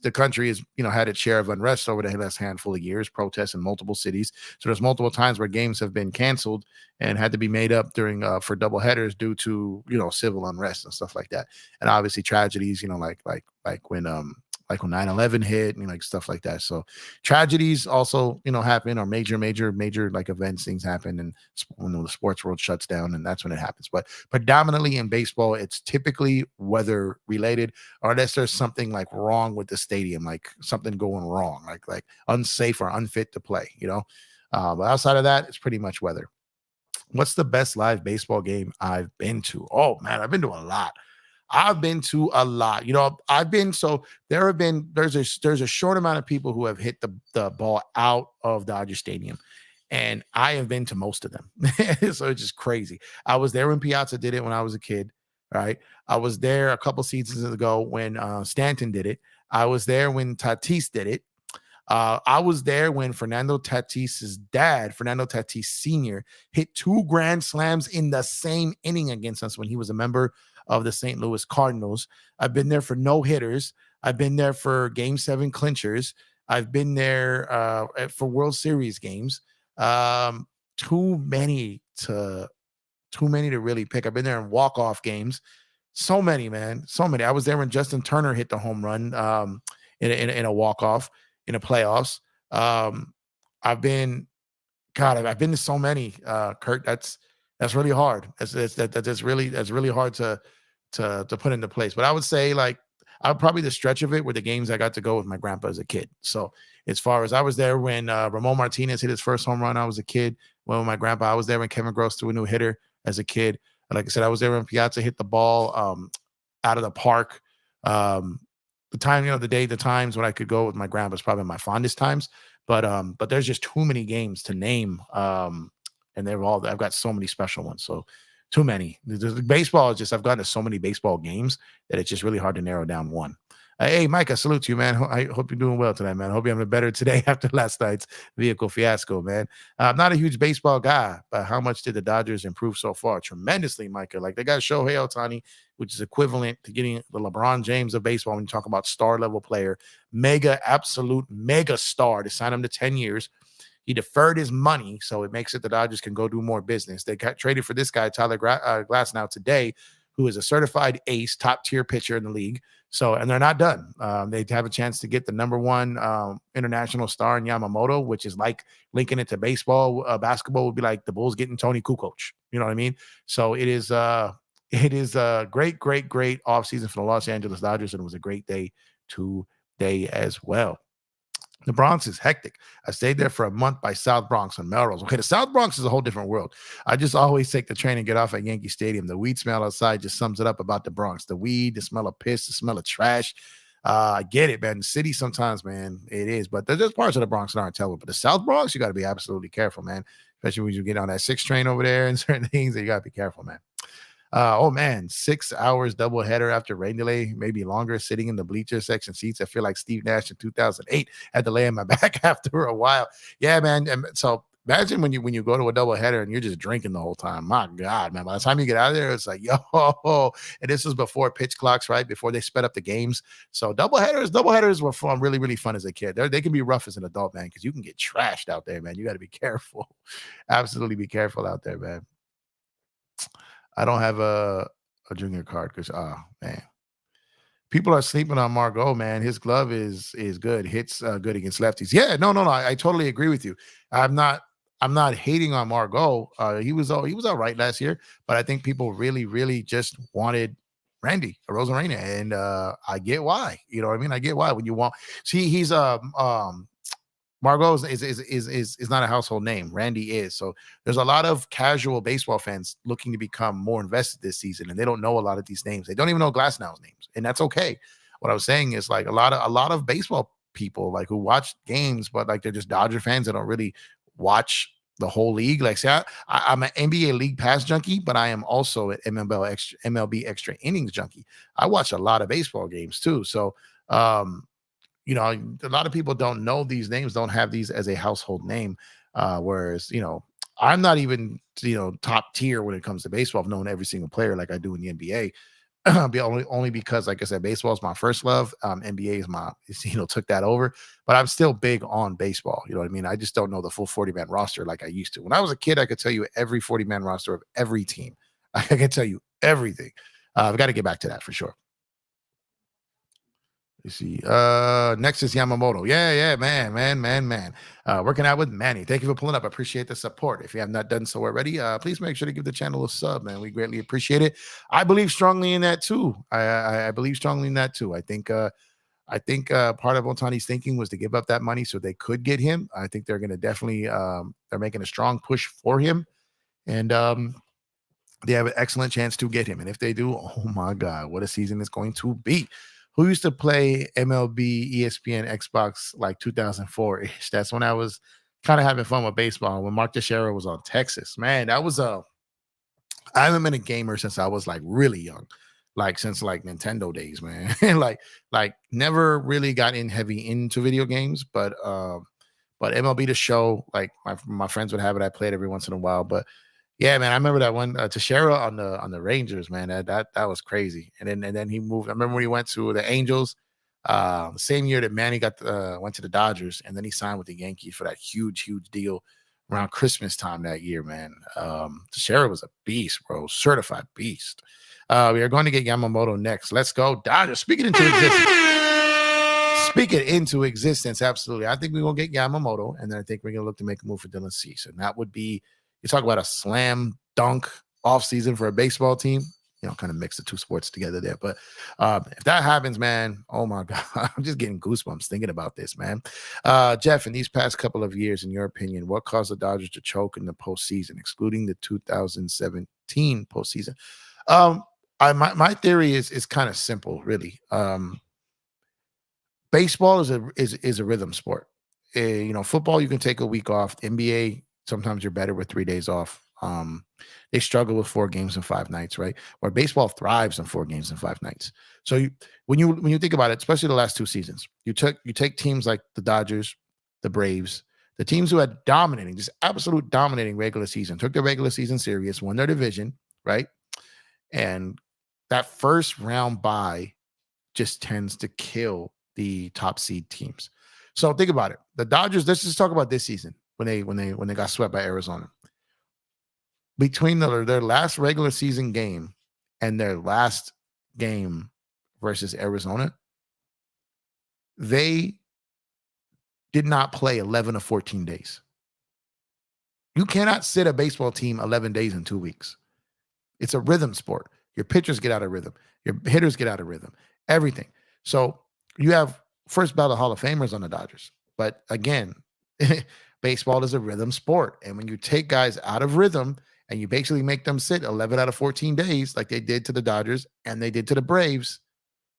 the country has had its share of unrest over the last handful of years, protests in multiple cities. So there's multiple times where games have been canceled and had to be made up during for double headers due to civil unrest and stuff like that. And obviously tragedies, like when 9/11 hit and like stuff like that. So tragedies also happen, or major like events, things happen, and when the sports world shuts down, and that's when it happens. But predominantly in baseball, it's typically weather related, or unless there's something like wrong with the stadium, like something going wrong, like unsafe or unfit to play. But outside of that, it's pretty much weather. What's the best live baseball game I've been to? Oh man, I've been to a lot. There's a short amount of people who have hit the ball out of Dodger Stadium, and I have been to most of them. So it's just crazy. I was there when Piazza did it when I was a kid, right? I was there a couple seasons ago when Stanton did it. I was there when Tatis did it. I was there when Fernando Tatis's dad, Fernando Tatis Sr., hit 2 grand slams in the same inning against us when he was a member of the St. Louis Cardinals. I've been there for no hitters. I've been there for Game 7 clinchers. I've been there for World Series games. Too many to really pick. I've been there in walk-off games. So many, man. So many. I was there when Justin Turner hit the home run in a walk-off in the playoffs. I've been to so many, Kurt. That's really hard. That's really hard to put into place. But I would say probably the stretch of it were the games I got to go with my grandpa as a kid. So as far as I was there when Ramon Martinez hit his first home run, I was a kid. When with my grandpa, I was there when Kevin Gross threw a new hitter as a kid. And like I said, I was there when Piazza hit the ball out of the park. The times when I could go with my grandpa is probably my fondest times. But there's just too many games to name. And I've got so many special ones. So too many. Baseball is just, I've gone to so many baseball games that it's just really hard to narrow down one. Hey, Mike, I salute you, man. I hope you're doing well tonight, man. I hope you're having a better today after last night's vehicle fiasco, man. I'm not a huge baseball guy, but how much did the Dodgers improve so far? Tremendously, Micah. Like, they got Shohei Otani, which is equivalent to getting the LeBron James of baseball when you talk about star-level player. Absolute mega star to sign him to 10 years. He deferred his money, so it makes it the Dodgers can go do more business. They got traded for this guy, Tyler Glasnow, today, who is a certified ace, top-tier pitcher in the league. So, and they're not done. They have a chance to get the number one international star in Yamamoto, which is like linking it to baseball. Basketball would be like the Bulls getting Tony Kukoc. You know what I mean? So it is a great offseason for the Los Angeles Dodgers, and it was a great day today as well. The Bronx is hectic. I stayed there for a month by South Bronx on Melrose. Okay, the South Bronx is a whole different world. I just always take the train and get off at Yankee Stadium. The weed smell outside just sums it up about the Bronx. The weed, the smell of piss, the smell of trash. I get it, man. The city sometimes, man, it is. But there's parts of the Bronx that aren't terrible. But the South Bronx, you got to be absolutely careful, man. Especially when you get on that 6 train over there and certain things, you got to be careful, man. 6 hours doubleheader after rain delay, maybe longer, sitting in the bleacher section seats. I feel like Steve Nash in 2008 had to lay in my back after a while. Yeah, man. And so imagine when you go to a doubleheader and you're just drinking the whole time. My God, man. By the time you get out of there, it's like, yo. And this was before pitch clocks, right? Before they sped up the games. So doubleheaders were fun, really, really fun as a kid. They can be rough as an adult, man, because you can get trashed out there, man. You got to be careful. Absolutely be careful out there, man. I don't have a junior card because, man. People are sleeping on Margot, man. His glove is good. Hits good against lefties. Yeah, no. I totally agree with you. I'm not I'm not hating on Margot. He was all right last year, but I think people really, really just wanted Randy Rosarena, and I get why. You know what I mean? I get why when you want. See, he's Margot is not a household name. Randy is. So there's a lot of casual baseball fans looking to become more invested this season, and they don't know a lot of these names. They don't even know Glasnow's names, and that's okay. What I was saying is like a lot of baseball people like who watch games, but like they're just Dodger fans that don't really watch the whole league. Like, say, I'm an NBA League Pass junkie, but I am also an MLB extra innings junkie. I watch a lot of baseball games too. So, you know, a lot of people don't know these names, don't have these as a household name. Whereas, you know, I'm not even, you know, top tier when it comes to baseball. I've known every single player like I do in the NBA. only because, like I said, baseball is my first love. NBA is you know, took that over, but I'm still big on baseball. You know what I mean? I just don't know the full 40-man roster like I used to. When I was a kid, I could tell you every 40-man roster of every team. I can tell you everything. I've got to get back to that for sure. You see, next is Yamamoto. Yeah, man. Working out with Manny. Thank you for pulling up. I appreciate the support. If you have not done so already, please make sure to give the channel a sub, man. We greatly appreciate it. I believe strongly in that too. I believe strongly in that too. I think part of Otani's thinking was to give up that money so they could get him. I think they're going to definitely they're making a strong push for him, and they have an excellent chance to get him. And if they do, oh my God, what a season it's going to be. Who used to play MLB, ESPN, Xbox like 2004-ish? That's when I was kind of having fun with baseball. When Mark Teixeira was on Texas. Man, that was I haven't been a gamer since I was like really young. Like since like Nintendo days, man. like never really got in heavy into video games, but MLB The Show, like my friends would have it. I played every once in a while, but yeah, man, I remember that one Teixeira on the Rangers, man. That was crazy. And then he moved. I remember when he went to the Angels, the same year that Manny went to the Dodgers, and then he signed with the Yankees for that huge deal around Christmas time that year, man. Teixeira was a beast, bro, certified beast. We are going to get Yamamoto next. Let's go, Dodgers. Speaking into existence, absolutely. I think we're gonna get Yamamoto, and then I think we're gonna look to make a move for Dylan Cease, and that would be. You talk about a slam dunk offseason for a baseball team, you know, kind of mix the two sports together there. But if that happens, man, oh my God, I'm just getting goosebumps thinking about this, man. Jeff, in these past couple of years, in your opinion, what caused the Dodgers to choke in the postseason, excluding the 2017 postseason? My theory is kind of simple, really. Baseball is a rhythm sport. You know, football, you can take a week off. NBA, sometimes you're better with 3 days off. They struggle with 4 games and 5 nights, right? Where baseball thrives on 4 games and 5 nights. So when you think about it, especially the last 2 seasons, you take teams like the Dodgers, the Braves, the teams who had just absolute dominating regular season, took their regular season serious, won their division, right? And that first round bye just tends to kill the top seed teams. So think about it. The Dodgers, let's just talk about this season when they got swept by Arizona. Between their last regular season game and their last game versus Arizona, they did not play 11 or 14 days. You cannot sit a baseball team 11 days in 2 weeks. It's a rhythm sport. Your pitchers get out of rhythm. Your hitters get out of rhythm. Everything. So you have first ballot Hall of Famers on the Dodgers. But again, baseball is a rhythm sport. And when you take guys out of rhythm and you basically make them sit 11 out of 14 days like they did to the Dodgers and they did to the Braves,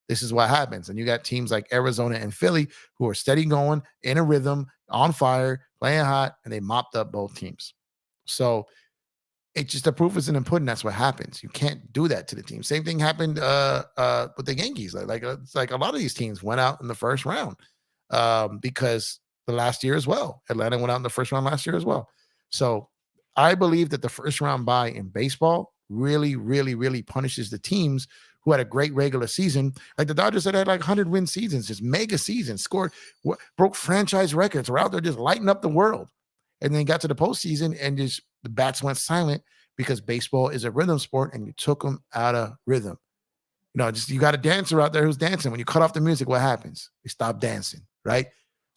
this is what happens. And you got teams like Arizona and Philly who are steady going, in a rhythm, on fire, playing hot, and they mopped up both teams. So it's just the proof is in the pudding. That's what happens. You can't do that to the team. Same thing happened with the Yankees. It's like a lot of these teams went out in the first round because the last year as well. Atlanta went out in the first round last year as well. So I believe that the first round bye in baseball really, really, really punishes the teams who had a great regular season. Like the Dodgers that had like 100-win seasons, just mega seasons, broke franchise records, were out there just lighting up the world. And then got to the postseason and just the bats went silent because baseball is a rhythm sport and you took them out of rhythm. You know, just you got a dancer out there who's dancing. When you cut off the music, what happens? They stop dancing, right?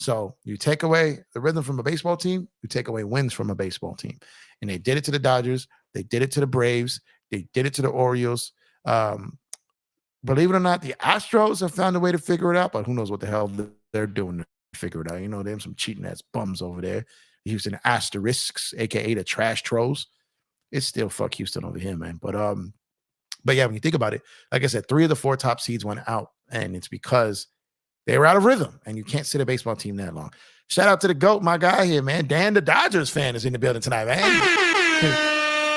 So you take away the rhythm from a baseball team, you take away wins from a baseball team. And they did it to the Dodgers. They did it to the Braves. They did it to the Orioles. Believe it or not, the Astros have found a way to figure it out, but who knows what the hell they're doing to figure it out. You know, they have some cheating ass bums over there. Houston Asterisks, aka the Trash Trolls. It's still fuck Houston over here, man. But yeah, when you think about it, like I said, 3 of the 4 top seeds went out, and it's because they were out of rhythm, and you can't sit a baseball team that long. Shout out to the GOAT, my guy here, man. Dan, the Dodgers fan, is in the building tonight, man.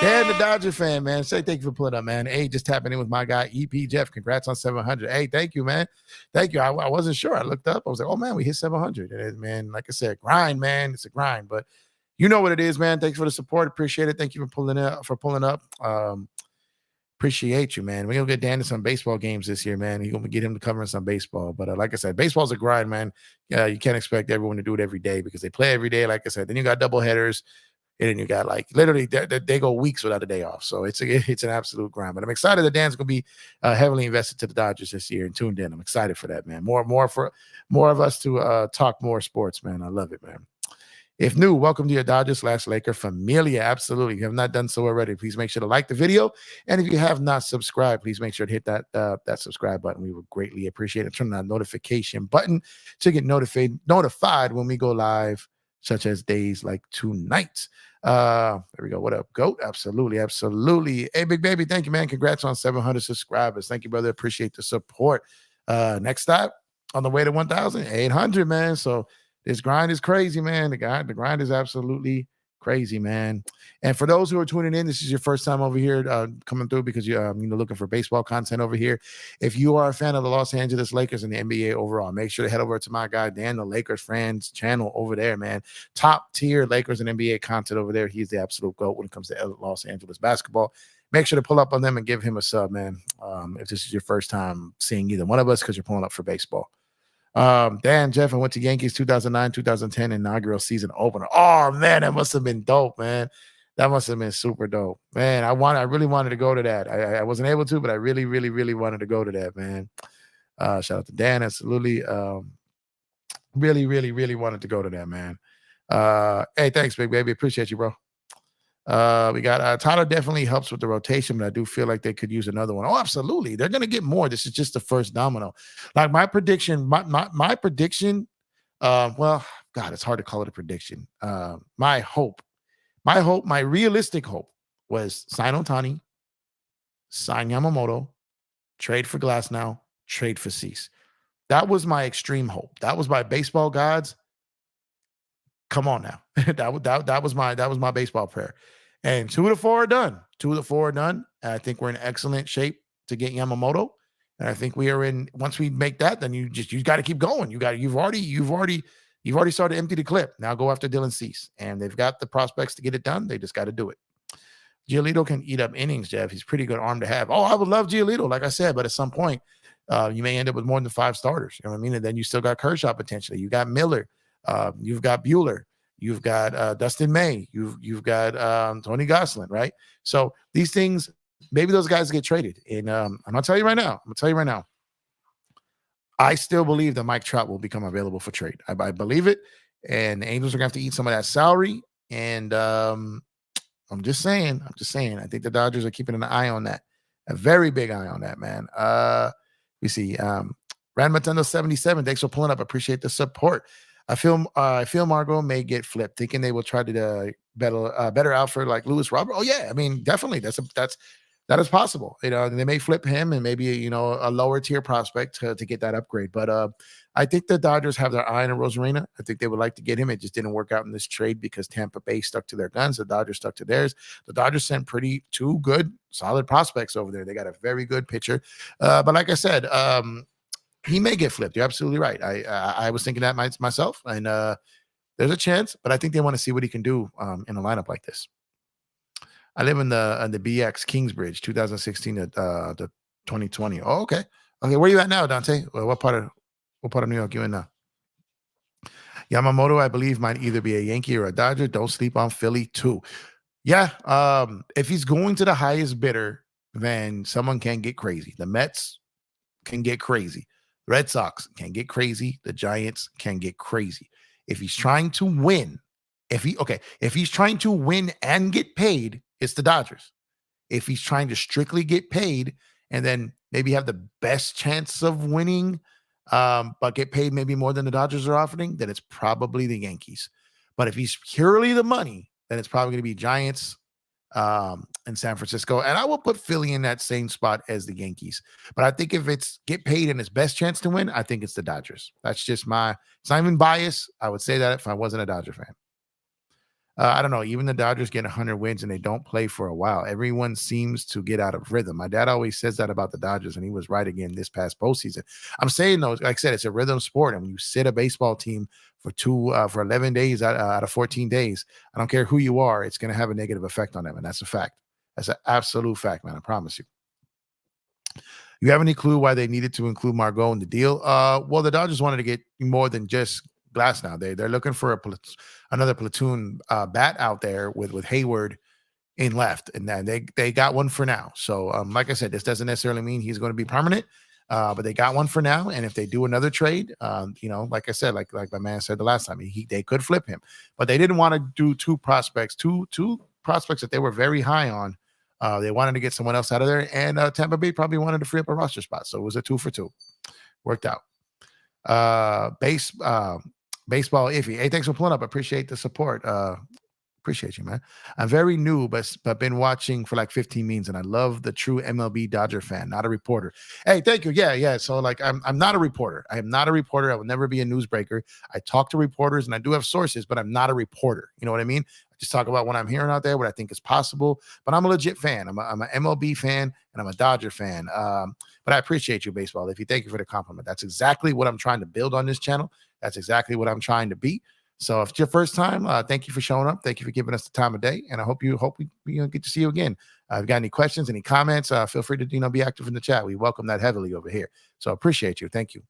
Dan, the Dodger fan, man. Say thank you for pulling up, man. Hey, just tapping in with my guy, EP Jeff. Congrats on 700. Hey, thank you, man. Thank you. I wasn't sure. I looked up. I was like, oh, man, we hit 700. And man, like I said, grind, man. It's a grind, but you know what it is, man. Thanks for the support. Appreciate it. Thank you for pulling up. Appreciate you, man. We're going to get Dan to some baseball games this year, man. You're going to get him to cover some baseball. But like I said, baseball's a grind, man. You can't expect everyone to do it every day because they play every day, like I said. Then you got double headers. And then you got like literally they go weeks without a day off. So it's an absolute grind. But I'm excited that Dan's going to be heavily invested to the Dodgers this year and tuned in. I'm excited for that, man. More of us to talk more sports, man. I love it, man. If new, welcome to your Dodgers/Laker familia. Absolutely. If you have not done so already, please make sure to like the video. And if you have not subscribed, please make sure to hit that subscribe button. We would greatly appreciate it. Turn on that notification button to get notified when we go live, such as days like tonight. There we go. What up, GOAT? Absolutely. Hey, big baby, thank you, man. Congrats on 700 subscribers. Thank you, brother. Appreciate the support. Next stop on the way to 1,800, man. So this grind is crazy, man. The grind is absolutely crazy, man. And for those who are tuning in, this is your first time over here coming through because you're looking for baseball content over here. If you are a fan of the Los Angeles Lakers and the NBA overall, make sure to head over to my guy Dan, the Lakers fans channel over there, man. Top tier Lakers and NBA content over there. He's the absolute GOAT when it comes to Los Angeles basketball. Make sure to pull up on them and give him a sub, man. If this is your first time seeing either one of us because you're pulling up for baseball. Dan, Jeff, I went to Yankees 2009, 2010 inaugural season opener. Oh, man, that must have been dope, man. That must have been super dope. Man, I really wanted to go to that. I wasn't able to, but I really, really, really wanted to go to that, man. Shout out to Dan. Absolutely. Really, really, really wanted to go to that, man. Hey, thanks, big baby. Appreciate you, bro. We got Tyler definitely helps with the rotation, but I do feel like they could use another one. Oh, absolutely. They're going to get more. This is just the first domino. Like my prediction, my prediction, well, God, it's hard to call it a prediction. My realistic hope was sign Otani, sign Yamamoto, trade for Glasnow, trade for Cease. That was my extreme hope. That was my baseball gods. Come on now. that was my baseball prayer. And 2 of the 4 are done. 2 of the 4 are done. And I think we're in excellent shape to get Yamamoto. And I think we are in. Once we make that, then you got to keep going. You've already started to empty the clip. Now go after Dylan Cease. And they've got the prospects to get it done. They just got to do it. Giolito can eat up innings, Jeff. He's pretty good arm to have. Oh, I would love Giolito, like I said, but at some point, you may end up with more than 5 starters. You know what I mean? And then you still got Kershaw potentially. You got Miller. You've got Buehler. You've got Dustin May. You've got Tony Gosselin, right? So these things, maybe those guys get traded. And I'm going to tell you right now. I still believe that Mike Trout will become available for trade. I believe it. And the Angels are going to have to eat some of that salary. And I'm just saying. I think the Dodgers are keeping an eye on that. A very big eye on that, man. We see Rand Matendo 77. Thanks for pulling up. Appreciate the support. I feel Margot may get flipped, thinking they will try to better outfit like Lewis Robert. Oh yeah, I mean definitely that is possible. You know, they may flip him and maybe a lower tier prospect to get that upgrade. But I think the Dodgers have their eye on Rosarina. I think they would like to get him. It just didn't work out in this trade because Tampa Bay stuck to their guns. The Dodgers stuck to theirs. The Dodgers sent 2 good, solid prospects over there. They got a very good pitcher. But like I said, he may get flipped. You're absolutely right. I was thinking that myself, and there's a chance, but I think they want to see what he can do in a lineup like this. I live in the BX Kingsbridge, 2016 to 2020. Oh, okay. Where are you at now, Dante? Well, what part of New York you in now? Yamamoto, I believe, might either be a Yankee or a Dodger. Don't sleep on Philly too. Yeah. If he's going to the highest bidder, then someone can get crazy. The Mets can get crazy. Red Sox can get crazy. The Giants can get crazy. If he's trying to win, if he's trying to win and get paid, it's the Dodgers. If he's trying to strictly get paid and then maybe have the best chance of winning, but get paid maybe more than the Dodgers are offering, then it's probably the Yankees. But if he's purely the money, then it's probably going to be Giants and San Francisco. And I will put Philly in that same spot as the Yankees. But I think if it's get paid and his best chance to win, I think it's the Dodgers. That's just it's not even bias. I would say that if I wasn't a Dodger fan. I don't know. Even the Dodgers get 100 wins and they don't play for a while. Everyone seems to get out of rhythm. My dad always says that about the Dodgers, and he was right again this past postseason. I'm saying, though, like I said, it's a rhythm sport. And when you sit a baseball team for 11 days out of 14 days, I don't care who you are, it's going to have a negative effect on them. And that's a fact. That's an absolute fact, man. I promise you. You have any clue why they needed to include Margot in the deal? Well, the Dodgers wanted to get more than just Glasnow. They're looking for another platoon bat out there with Hayward in left, and then they got one for now. So like I said, this doesn't necessarily mean he's going to be permanent, but they got one for now. And if they do another trade, like I said, like my man said the last time, they could flip him, but they didn't want to do two prospects that they were very high on. They wanted to get someone else out of there, and Tampa Bay probably wanted to free up a roster spot, so it was a 2 for 2. Worked out. Baseball iffy. Hey, thanks for pulling up. Appreciate the support. Appreciate you, man. I'm very new, but been watching for like 15 means, and I love the true MLB Dodger fan, not a reporter. Hey, thank you. Yeah. So like, I'm not a reporter. I am not a reporter. I will never be a newsbreaker. I talk to reporters, and I do have sources, but I'm not a reporter. You know what I mean? I just talk about what I'm hearing out there, what I think is possible. But I'm a legit fan. I'm an MLB fan, and I'm a Dodger fan. But I appreciate you, baseball. If you thank you for the compliment, that's exactly what I'm trying to build on this channel. That's exactly what I'm trying to be. So if it's your first time, thank you for showing up. Thank you for giving us the time of day. And I hope we get to see you again. If you got any questions, any comments, feel free to, be active in the chat. We welcome that heavily over here. So appreciate you. Thank you.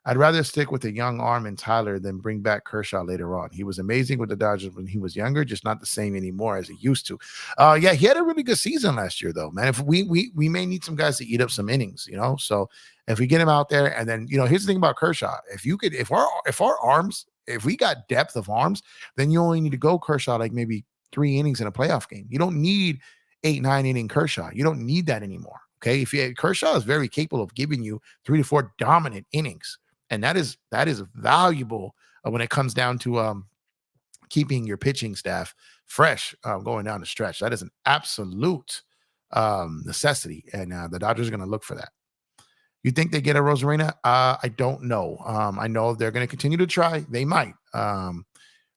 I'd rather stick with a young arm in Tyler than bring back Kershaw later on. He was amazing with the Dodgers when he was younger, just not the same anymore as he used to. Yeah, he had a really good season last year, though, man. If we may need some guys to eat up some innings, So if we get him out there, and then here's the thing about Kershaw: if our arms, if we got depth of arms, then you only need to go Kershaw like maybe 3 innings in a playoff game. You don't need 8-9 inning Kershaw. You don't need that anymore. Okay, Kershaw is very capable of giving you 3 to 4 dominant innings. And that is valuable when it comes down to keeping your pitching staff fresh going down the stretch. That is an absolute necessity, and the Dodgers are going to look for that. You think they get a Rosarena? I don't know. I know they're going to continue to try. They might.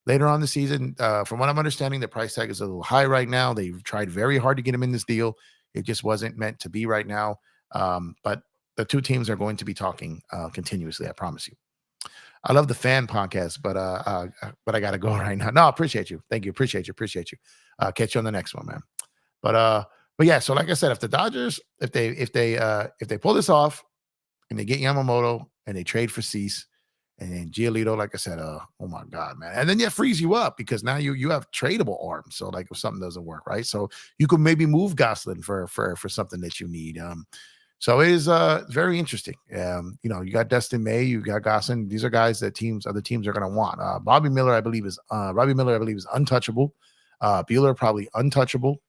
Later on the season, from what I'm understanding, the price tag is a little high right now. They've tried very hard to get him in this deal. It just wasn't meant to be right now. But the two teams are going to be talking continuously. I promise you. I love the fan podcast, but I got to go right now. No, I appreciate you. Thank you. Appreciate you. Catch you on the next one, man. But yeah. So like I said, if the Dodgers, if they pull this off and they get Yamamoto and they trade for Cease and then Giolito, like I said, oh my God, man. And then it frees you up because now you have tradable arms. So like if something doesn't work, right? So you could maybe move Gosselin for something that you need. So it is very interesting. You got Dustin May, you got Gosselin. These are guys that other teams are going to want. Bobby Miller, I believe, is untouchable. Buehler probably untouchable,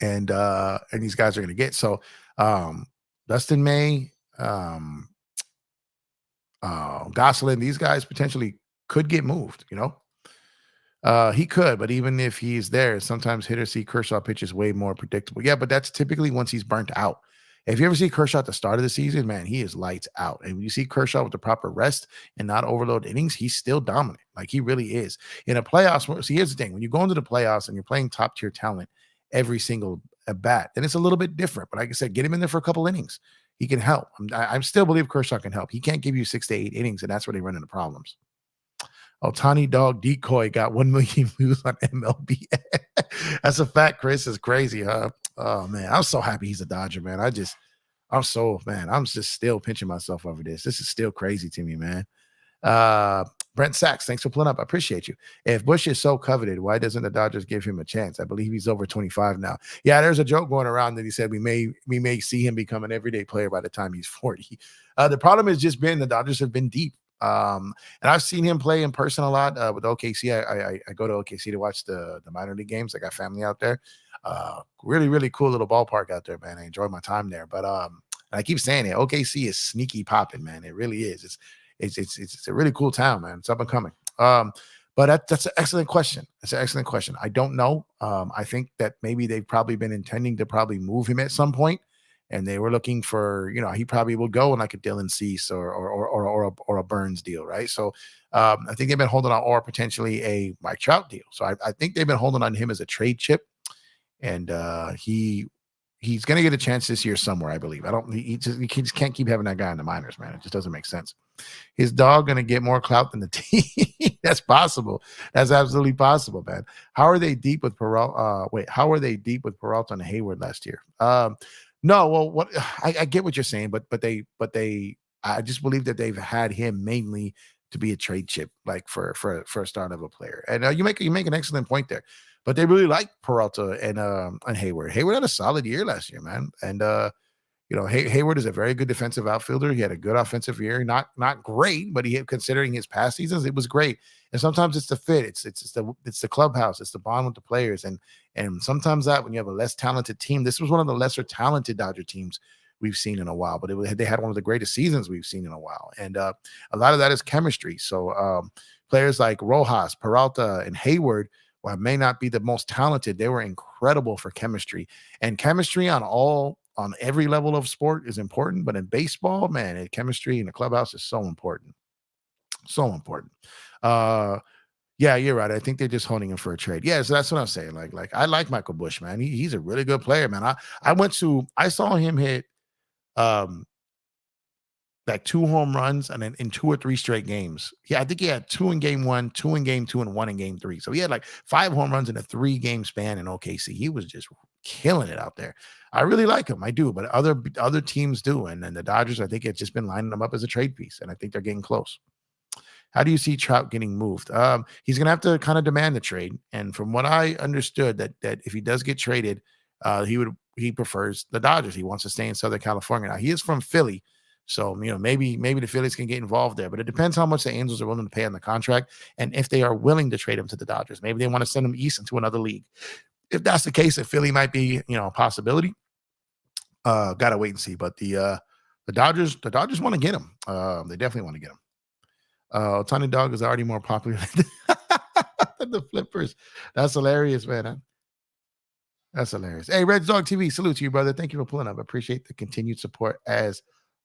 and these guys are going to get so. Dustin May, Gosselin, these guys potentially could get moved. He could, but even if he's there, sometimes hitters see Kershaw pitches way more predictable. Yeah, but that's typically once he's burnt out. If you ever see Kershaw at the start of the season, man, he is lights out. And when you see Kershaw with the proper rest and not overload innings, he's still dominant. Like he really is. In a playoffs, see, here's the thing. When you go into the playoffs and you're playing top-tier talent every single at bat, then it's a little bit different. But like I said, get him in there for a couple innings. He can help. I still believe Kershaw can help. He can't give you 6 to 8 innings, and that's where they run into problems. Otani dog decoy got 1 million views on MLB. That's a fact, Chris. It's crazy, huh? Oh man, I'm so happy he's a Dodger, man. I'm just still pinching myself over this. This is still crazy to me, man. Brent Sachs, thanks for pulling up. I appreciate you. If Bush is so coveted, why doesn't the Dodgers give him a chance? I believe he's over 25 now. Yeah, there's a joke going around that he said we may see him become an everyday player by the time he's 40. The problem has just been the Dodgers have been deep. And I've seen him play in person a lot with OKC. I go to OKC to watch the minor league games. I got family out there. Really, really cool little ballpark out there, man. I enjoy my time there. But I keep saying it, OKC is sneaky popping, man. It really is. It's a really cool town, man. It's up and coming. But that's an excellent question. It's an excellent question. I don't know. I think that maybe they've probably been intending to probably move him at some point, and they were looking for, he probably will go in like a Dylan Cease or a Burns deal, right? So I think they've been holding on, or potentially a Mike Trout deal. So I think they've been holding on him as a trade chip, and he's going to get a chance this year somewhere, I believe. He just can't keep having that guy in the minors, man. It just doesn't make sense. His dog going to get more clout than the team. That's possible. That's absolutely possible, man. How are they deep with Peralta? How are they deep with Peralta and Hayward last year? No, well, I get what you're saying, but I just believe that they've had him mainly to be a trade chip, like for a start of a player. And you make an excellent point there. But they really like Peralta and Hayward. Hayward had a solid year last year, man. And Hayward is a very good defensive outfielder. He had a good offensive year. Not great, but considering his past seasons, it was great. And sometimes it's the fit. It's the clubhouse. It's the bond with the players. And sometimes that when you have a less talented team, this was one of the lesser talented Dodger teams we've seen in a while. But they had one of the greatest seasons we've seen in a while. And a lot of that is chemistry. So players like Rojas, Peralta, and Hayward, while may not be the most talented, they were incredible for chemistry. And chemistry on every level of sport is important. But in baseball, man, chemistry in the clubhouse is so important. So important. Yeah, you're right. I think they're just holding him for a trade. Yeah, so that's what I'm saying. Like I like Michael Bush, man. He's a really good player, man. I saw him hit like 2 home runs and then in 2 or 3 straight games. Yeah, I think he had 2 in game 1, 2 in game 2, and 1 in game 3. So he had like 5 home runs in a 3-game span in OKC. He was just killing it out there. I really like him. I do, but other teams do. And then the Dodgers, I think, have just been lining them up as a trade piece, and I think they're getting close. How do you see Trout getting moved? He's going to have to kind of demand the trade. And from what I understood, that if he does get traded, he prefers the Dodgers. He wants to stay in Southern California. Now, he is from Philly. So, maybe the Phillies can get involved there, but it depends how much the Angels are willing to pay on the contract and if they are willing to trade him to the Dodgers. Maybe they want to send him east into another league. If that's the case, if Philly might be, a possibility, got to wait and see. But the Dodgers want to get him. They definitely want to get him. Otani Dog is already more popular than the Flippers. That's hilarious, man. That's hilarious. Hey, Red Dog TV, salute to you, brother. Thank you for pulling up. I appreciate the continued support as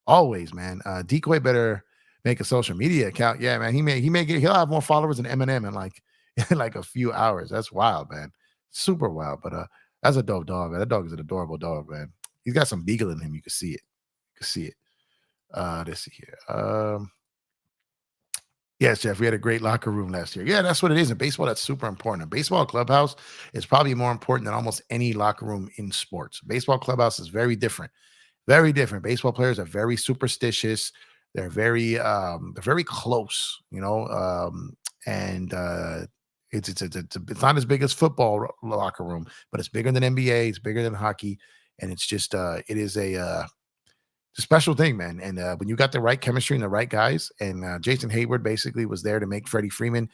always, man. Decoy better make a social media account. Yeah, man. He'll have more followers than Eminem in like a few hours. That's wild, man. Super wild. But that's a dope dog, man. That dog is an adorable dog, man. He's got some beagle in him. You can see it. Let's see here. Yes, Jeff, we had a great locker room last year. Yeah, that's what it is. In baseball, that's super important. A baseball clubhouse is probably more important than almost any locker room in sports. Baseball clubhouse is very different. Very different. Baseball players are very superstitious. They're very close, and it's not as big as football locker room, but it's bigger than NBA. It's bigger than hockey, and it's just it is a special thing, man. And when you got the right chemistry and the right guys, and Jason Hayward basically was there to make Freddie Freeman,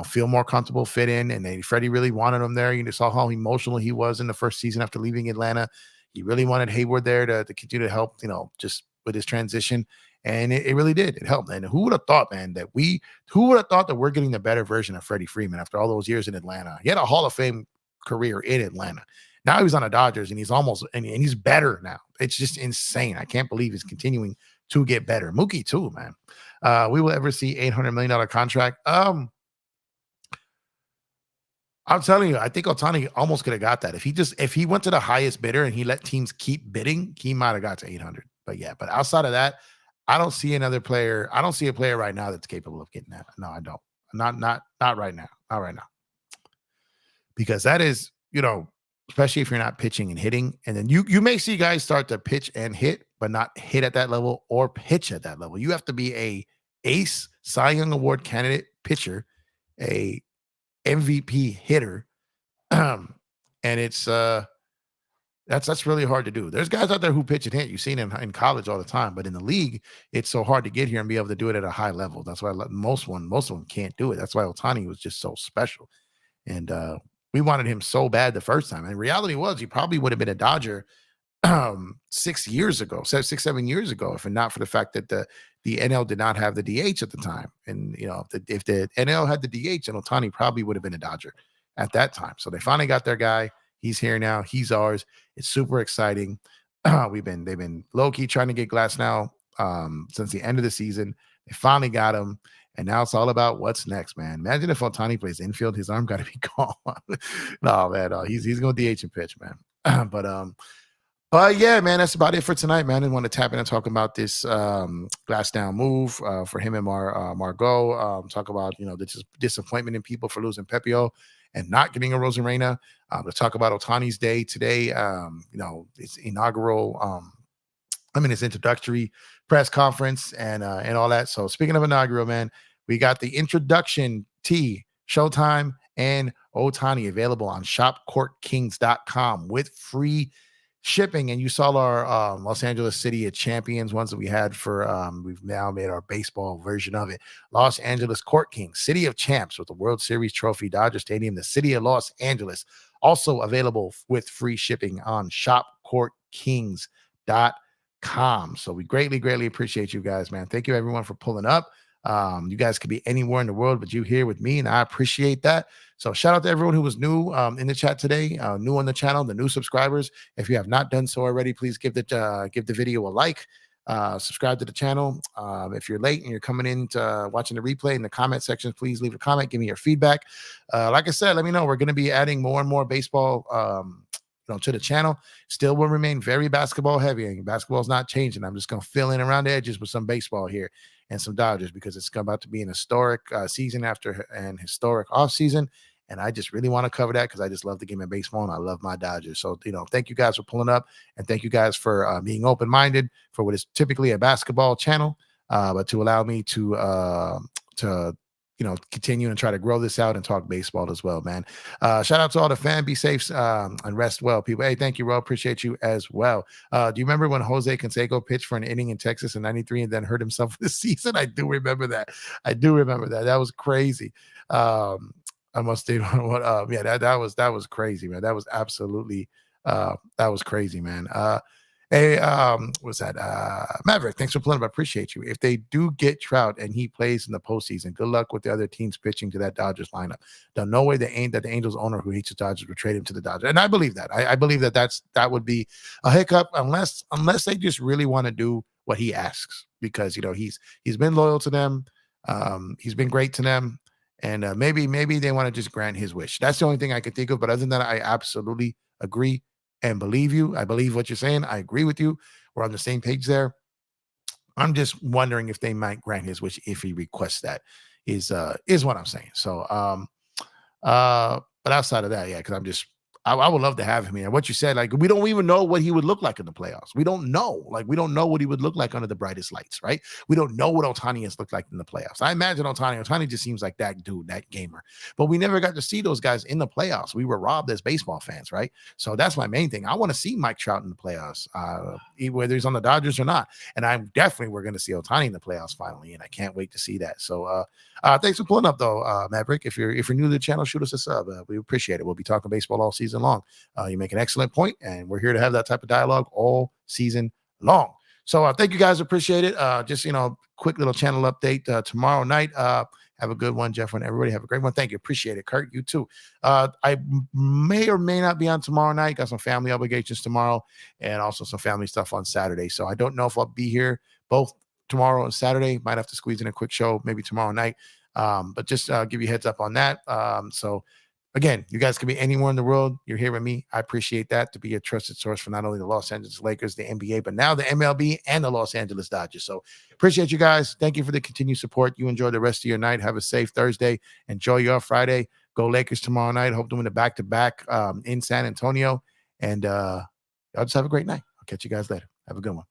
feel more comfortable, fit in, and Freddie really wanted him there. You saw how emotional he was in the first season after leaving Atlanta. He really wanted Hayward there to continue to help, just with his transition. And it really did. It helped. And who would have thought, man, that we're getting the better version of Freddie Freeman after all those years in Atlanta? He had a Hall of Fame career in Atlanta. Now he's on the Dodgers, and he's better now. It's just insane. I can't believe he's continuing to get better. Mookie too, man. We will ever see $800 million contract. I'm telling you, I think Otani almost could have got that. If he went to the highest bidder and he let teams keep bidding, he might have got to 800. But outside of that, I don't see another player. I don't see a player right now that's capable of getting that. No, I don't. Not right now. Not right now. Because that is, especially if you're not pitching and hitting. And then you may see guys start to pitch and hit, but not hit at that level or pitch at that level. You have to be a ace Cy Young Award candidate pitcher, a MVP hitter, and it's that's really hard to do. There's guys out there who pitch and hit. You've seen in college all the time, but in the league, it's so hard to get here and be able to do it at a high level. That's why most of them can't do it. That's why Otani was just so special. And we wanted him so bad the first time. And reality was he probably would have been a Dodger 6 years ago, 7 years ago, if not for the fact that the NL did not have the DH at the time. And if the NL had the DH, then Otani probably would have been a Dodger at that time. So they finally got their guy. He's here now. He's ours. It's super exciting. They've been low-key trying to get Glasnow since the end of the season. They finally got him. And now it's all about what's next, man. Imagine if Otani plays infield, his arm got to be gone. No, man, he's going to DH and pitch, man. But yeah, man, that's about it for tonight, man. I didn't want to tap in and talk about this Glasnow move for him and Margot. Talk about the disappointment in people for losing Pepio and not getting a Rosarena. Let's talk about Otani's day today. His inaugural. His introductory press conference and all that. So speaking of inaugural, man, we got the introduction tee, Showtime and Otani available on shopcourtkings.com with free shipping. And you saw our Los Angeles City of Champions ones that we had for we've now made our baseball version of it. Los Angeles Court Kings, City of Champs with the World Series trophy, Dodger Stadium, the city of Los Angeles, also available with free shipping on shopcourtkings.com. So we greatly appreciate you guys, man. Thank you everyone for pulling up. You guys could be anywhere in the world, but you here with me, and I appreciate that. So shout out to everyone who was new in the chat today, new on the channel, the new subscribers. If you have not done so already, please give the video a like, subscribe to the channel. If you're late and you're coming in to watching the replay in the comment section, please leave a comment, give me your feedback. Like I said, let me know. We're going to be adding more and more baseball to the channel. Still will remain very basketball heavy. Basketball is not changing. I'm just going to fill in around the edges with some baseball here and some Dodgers because it's about to be an historic season after an historic offseason. And I just really want to cover that because I just love the game of baseball and I love my Dodgers. So, thank you guys for pulling up and thank you guys for being open-minded for what is typically a basketball channel, but to allow me to continue and try to grow this out and talk baseball as well, man. Shout out to all the fans. Be safe and rest well, people. Hey, thank you, Ro. Appreciate you as well. Do you remember when Jose Canseco pitched for an inning in Texas in '93 and then hurt himself for the season? I do remember that. That was crazy. I must say, that was crazy, man. That was absolutely that was crazy, man. Hey, what's that? Maverick, thanks for playing. I appreciate you. If they do get Trout and he plays in the postseason, good luck with the other teams pitching to that Dodgers lineup. There's no way that the Angels owner who hates the Dodgers would trade him to the Dodgers. And I believe that. I believe that would be a hiccup unless they just really want to do what he asks, because he's been loyal to them. He's been great to them. And maybe they want to just grant his wish. That's the only thing I can think of. But other than that, I absolutely agree and believe you. I believe what you're saying. I agree with you. We're on the same page there. I'm just wondering if they might grant his wish if he requests that. Is what I'm saying. So, but outside of that, yeah, because I would love to have him here. What you said, like, we don't even know what he would look like in the playoffs. We don't know. We don't know what he would look like under the brightest lights, right? We don't know what Otani has looked like in the playoffs. I imagine Otani just seems like that dude, that gamer. But we never got to see those guys in the playoffs. We were robbed as baseball fans, right? So that's my main thing. I want to see Mike Trout in the playoffs, whether he's on the Dodgers or not. And we're going to see Otani in the playoffs finally, and I can't wait to see that. So thanks for pulling up, though, Maverick. If you're new to the channel, shoot us a sub. We appreciate it. We'll be talking baseball all season long. You make an excellent point, and we're here to have that type of dialogue all season long. So thank you guys. Appreciate it. Just, quick little channel update tomorrow night. Have a good one, Jeff, and everybody have a great one. Thank you. Appreciate it. Kurt, you too. I may or may not be on tomorrow night. Got some family obligations tomorrow and also some family stuff on Saturday. So I don't know if I'll be here both tomorrow and Saturday. Might have to squeeze in a quick show maybe tomorrow night. But just give you a heads up on that. So again, you guys can be anywhere in the world. You're here with me. I appreciate that, to be a trusted source for not only the Los Angeles Lakers, the NBA, but now the MLB and the Los Angeles Dodgers. So appreciate you guys. Thank you for the continued support. You enjoy the rest of your night. Have a safe Thursday. Enjoy your Friday. Go Lakers tomorrow night. Hope to win the back-to-back in San Antonio. And y'all just have a great night. I'll catch you guys later. Have a good one.